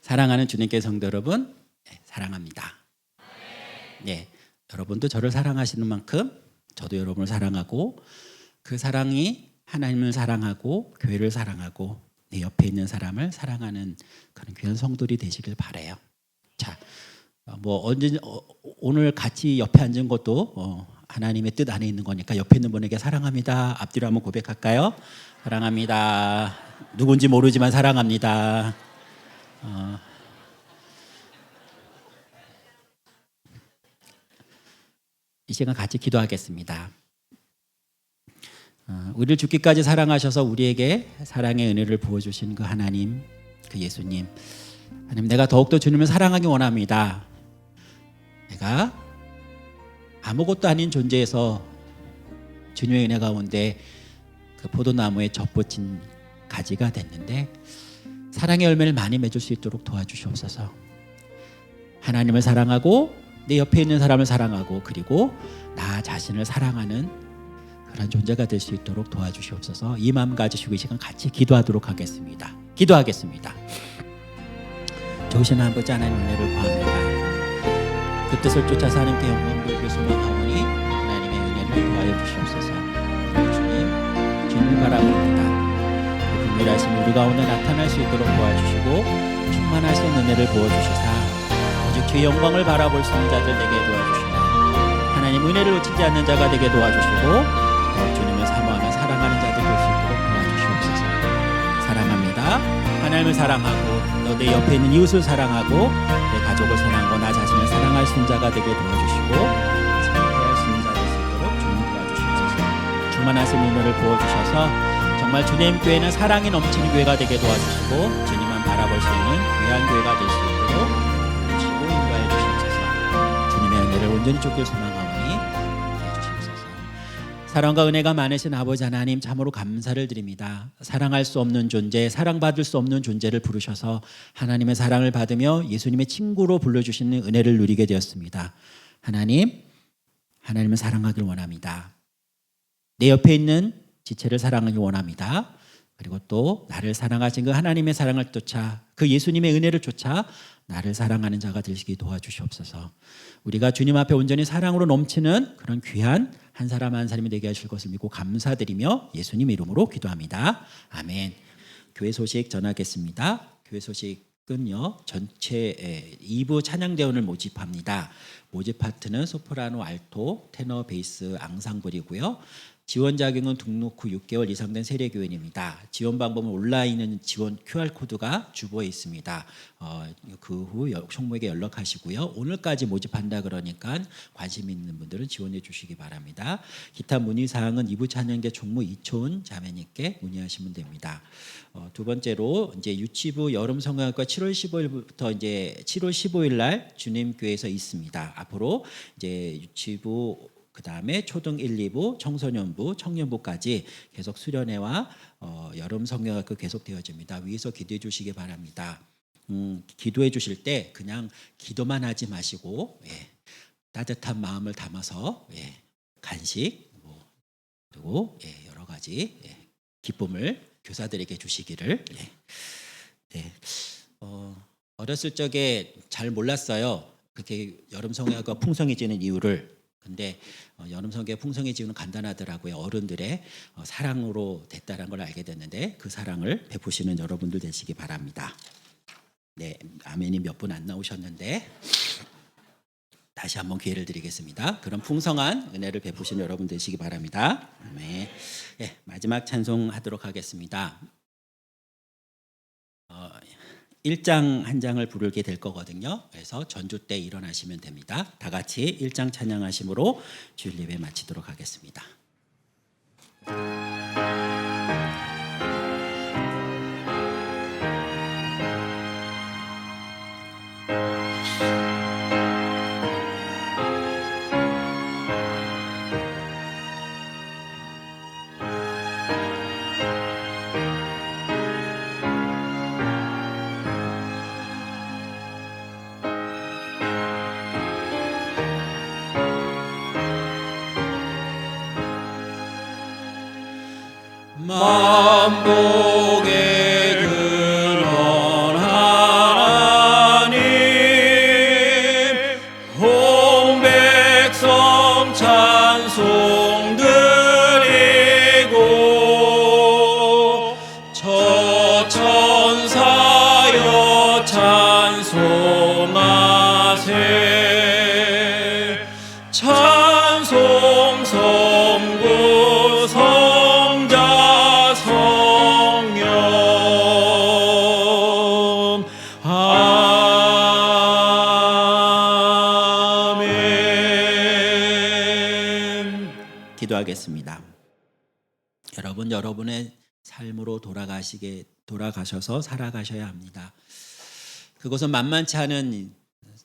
사랑하는 주님교회 성도 여러분, 사랑합니다. 네, 여러분도 저를 사랑하시는 만큼 저도 여러분을 사랑하고 그 사랑이 하나님을 사랑하고 교회를 사랑하고 내 옆에 있는 사람을 사랑하는 그런 귀한 성도들이 되시길 바라요. 자, 오늘 같이 옆에 앉은 것도 하나님의 뜻 안에 있는 거니까 옆에 있는 분에게 사랑합니다. 앞뒤로 한번 고백할까요? 사랑합니다. 누군지 모르지만 사랑합니다. 이 시간 같이 기도하겠습니다. 우리를 죽기까지 사랑하셔서 우리에게 사랑의 은혜를 부어주신 그 하나님, 그 예수님, 하나님, 내가 더욱더 주님을 사랑하기 원합니다. 내가 아무것도 아닌 존재에서 주님의 은혜 가운데 그 포도나무에 접붙인 가지가 됐는데 사랑의 열매를 많이 맺을 수 있도록 도와주시옵소서. 하나님을 사랑하고 내 옆에 있는 사람을 사랑하고 그리고 나 자신을 사랑하는 그런 존재가 될 수 있도록 도와주시옵소서. 이 마음 가지시고 이 시간 같이 기도하도록 하겠습니다. 기도하겠습니다. 좋으신 아버지 하나님 은혜를 구합니다. 그 뜻을 쫓아서 하나님께 영광 돌리고 소망하오니 하나님의 은혜를 더하여 주시옵소서. 주님을 바라봅니다. 그 긍휼하심이 우리 가운데 나타날 수 있도록 도와주시고 충만하신 은혜를 부어주시사 오직 주의 영광을 바라볼 수 있는 자들 되게 도와주시며 하나님 은혜를 놓치지 않는 자가 되게 도와주시고 더욱 주님을 사모하며 사랑하는 자들 될 수 있도록 도와주시옵소서. 사랑합니다. 하나님을 사랑하고 또 내 옆에 있는 이웃을 사랑하고 내 가족을 사랑하고 나 자신을 사랑할 수 있는 자가 되게 도와주시고 사랑할 수 있는 자 될 수 있도록 주님 도와주시옵소서. 충만하신 은혜를 부어주셔서 정말 주님 교회는 사랑이 넘치는 교회가 되게 도와주시고 주님만 바라볼 수 있는 귀한 교회가 될 수 있도록 주시고 인도하여 주시옵소서. 주님의 은혜를 온전히 쫓길 소망하오니 해 주시옵소서. 사랑과 은혜가 많으신 아버지 하나님 참으로 감사를 드립니다. 사랑할 수 없는 존재, 사랑받을 수 없는 존재를 부르셔서 하나님의 사랑을 받으며 예수님의 친구로 불러주시는 은혜를 누리게 되었습니다. 하나님을 사랑하길 원합니다. 내 옆에 있는 지체를 사랑하길 원합니다. 그리고 또 나를 사랑하신 그 하나님의 사랑을 쫓아 그 예수님의 은혜를 쫓아 나를 사랑하는 자가 되시기 도와주시옵소서. 우리가 주님 앞에 온전히 사랑으로 넘치는 그런 귀한 한 사람 한 사람이 되게 하실 것을 믿고 감사드리며 예수님 이름으로 기도합니다. 아멘. 교회 소식 전하겠습니다. 교회 소식은요, 전체 2부 찬양대원을 모집합니다. 모집 파트는 소프라노, 알토, 테너, 베이스, 앙상블이고요. 지원 자격은 등록 후 6개월 이상 된 세례교인입니다. 지원 방법은 온라인은 지원 QR코드가 주보에 있습니다. 그 후 총무에게 연락하시고요. 오늘까지 모집한다 그러니까 관심 있는 분들은 지원해 주시기 바랍니다. 기타 문의사항은 2부 찬양대 총무 이초은 자매님께 문의하시면 됩니다. 두 번째로 이제 유치부 여름 성경학과 7월 15일부터 이제 7월 15일 날 주님교회에서 있습니다. 앞으로 이제 유치부 그 다음에 초등 1, 2부, 청소년부, 청년부까지 계속 수련회와 여름 성경학교 계속 되어집니다. 위에서 기도해 주시기 바랍니다. 기도해 주실 때 그냥 기도만 하지 마시고 따뜻한 마음을 담아서 간식 그리고 여러 가지 기쁨을 교사들에게 주시기를. 어렸을 적에 잘 몰랐어요. 그렇게 여름 성경학교가 풍성해지는 이유를. 근데 여름 성경의 풍성해지는 간단하더라고요. 어른들의 사랑으로 됐다는 걸 알게 됐는데 그 사랑을 베푸시는 여러분들 되시기 바랍니다. 네, 아멘이 몇 분 안 나오셨는데 다시 한번 기회를 드리겠습니다. 그런 풍성한 은혜를 베푸시는 여러분 되시기 바랍니다. 아멘. 마지막 찬송하도록 하겠습니다. 1장 한 장을 부르게 될 거거든요. 그래서 전주 때 일어나시면 됩니다. 다 같이 1장 찬양하심으로 주일 예배 마치도록 하겠습니다. 만복의 근원 하나님 온 백성 찬송 드리고 저천사여 찬송하세 찬송 성부 성자 기도하겠습니다. 여러분의 삶으로 돌아가셔서 살아가셔야 합니다. 그것은 만만치 않은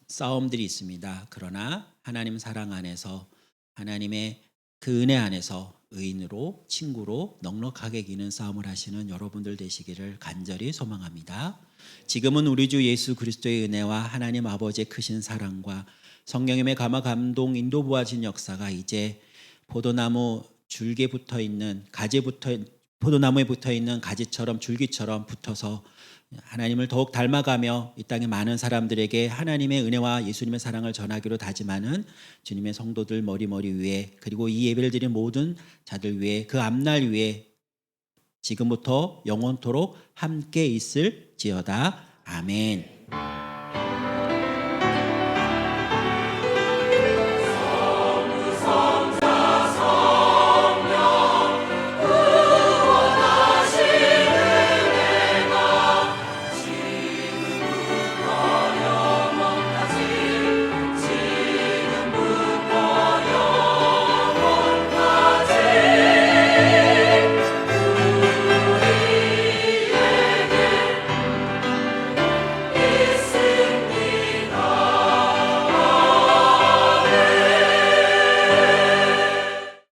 싸움들이 있습니다. 그러나 하나님 사랑 안에서 하나님의 그 은혜 안에서 의인으로 친구로 넉넉하게 이기는 싸움을 하시는 여러분들 되시기를 간절히 소망합니다. 지금은 우리 주 예수 그리스도의 은혜와 하나님 아버지의 크신 사랑과 성령님의 감화 감동 인도 부하신 역사가 이제 포도나무 줄기에 붙어있는 가지에 포도나무에 붙어 있는 가지처럼 줄기처럼 붙어서 하나님을 더욱 닮아가며 이 땅의 많은 사람들에게 하나님의 은혜와 예수님의 사랑을 전하기로 다짐하는 주님의 성도들 머리 위에, 그리고 이 예배를 드린 모든 자들 위에, 그 앞날 위에 지금부터 영원토록 함께 있을지어다. 아멘.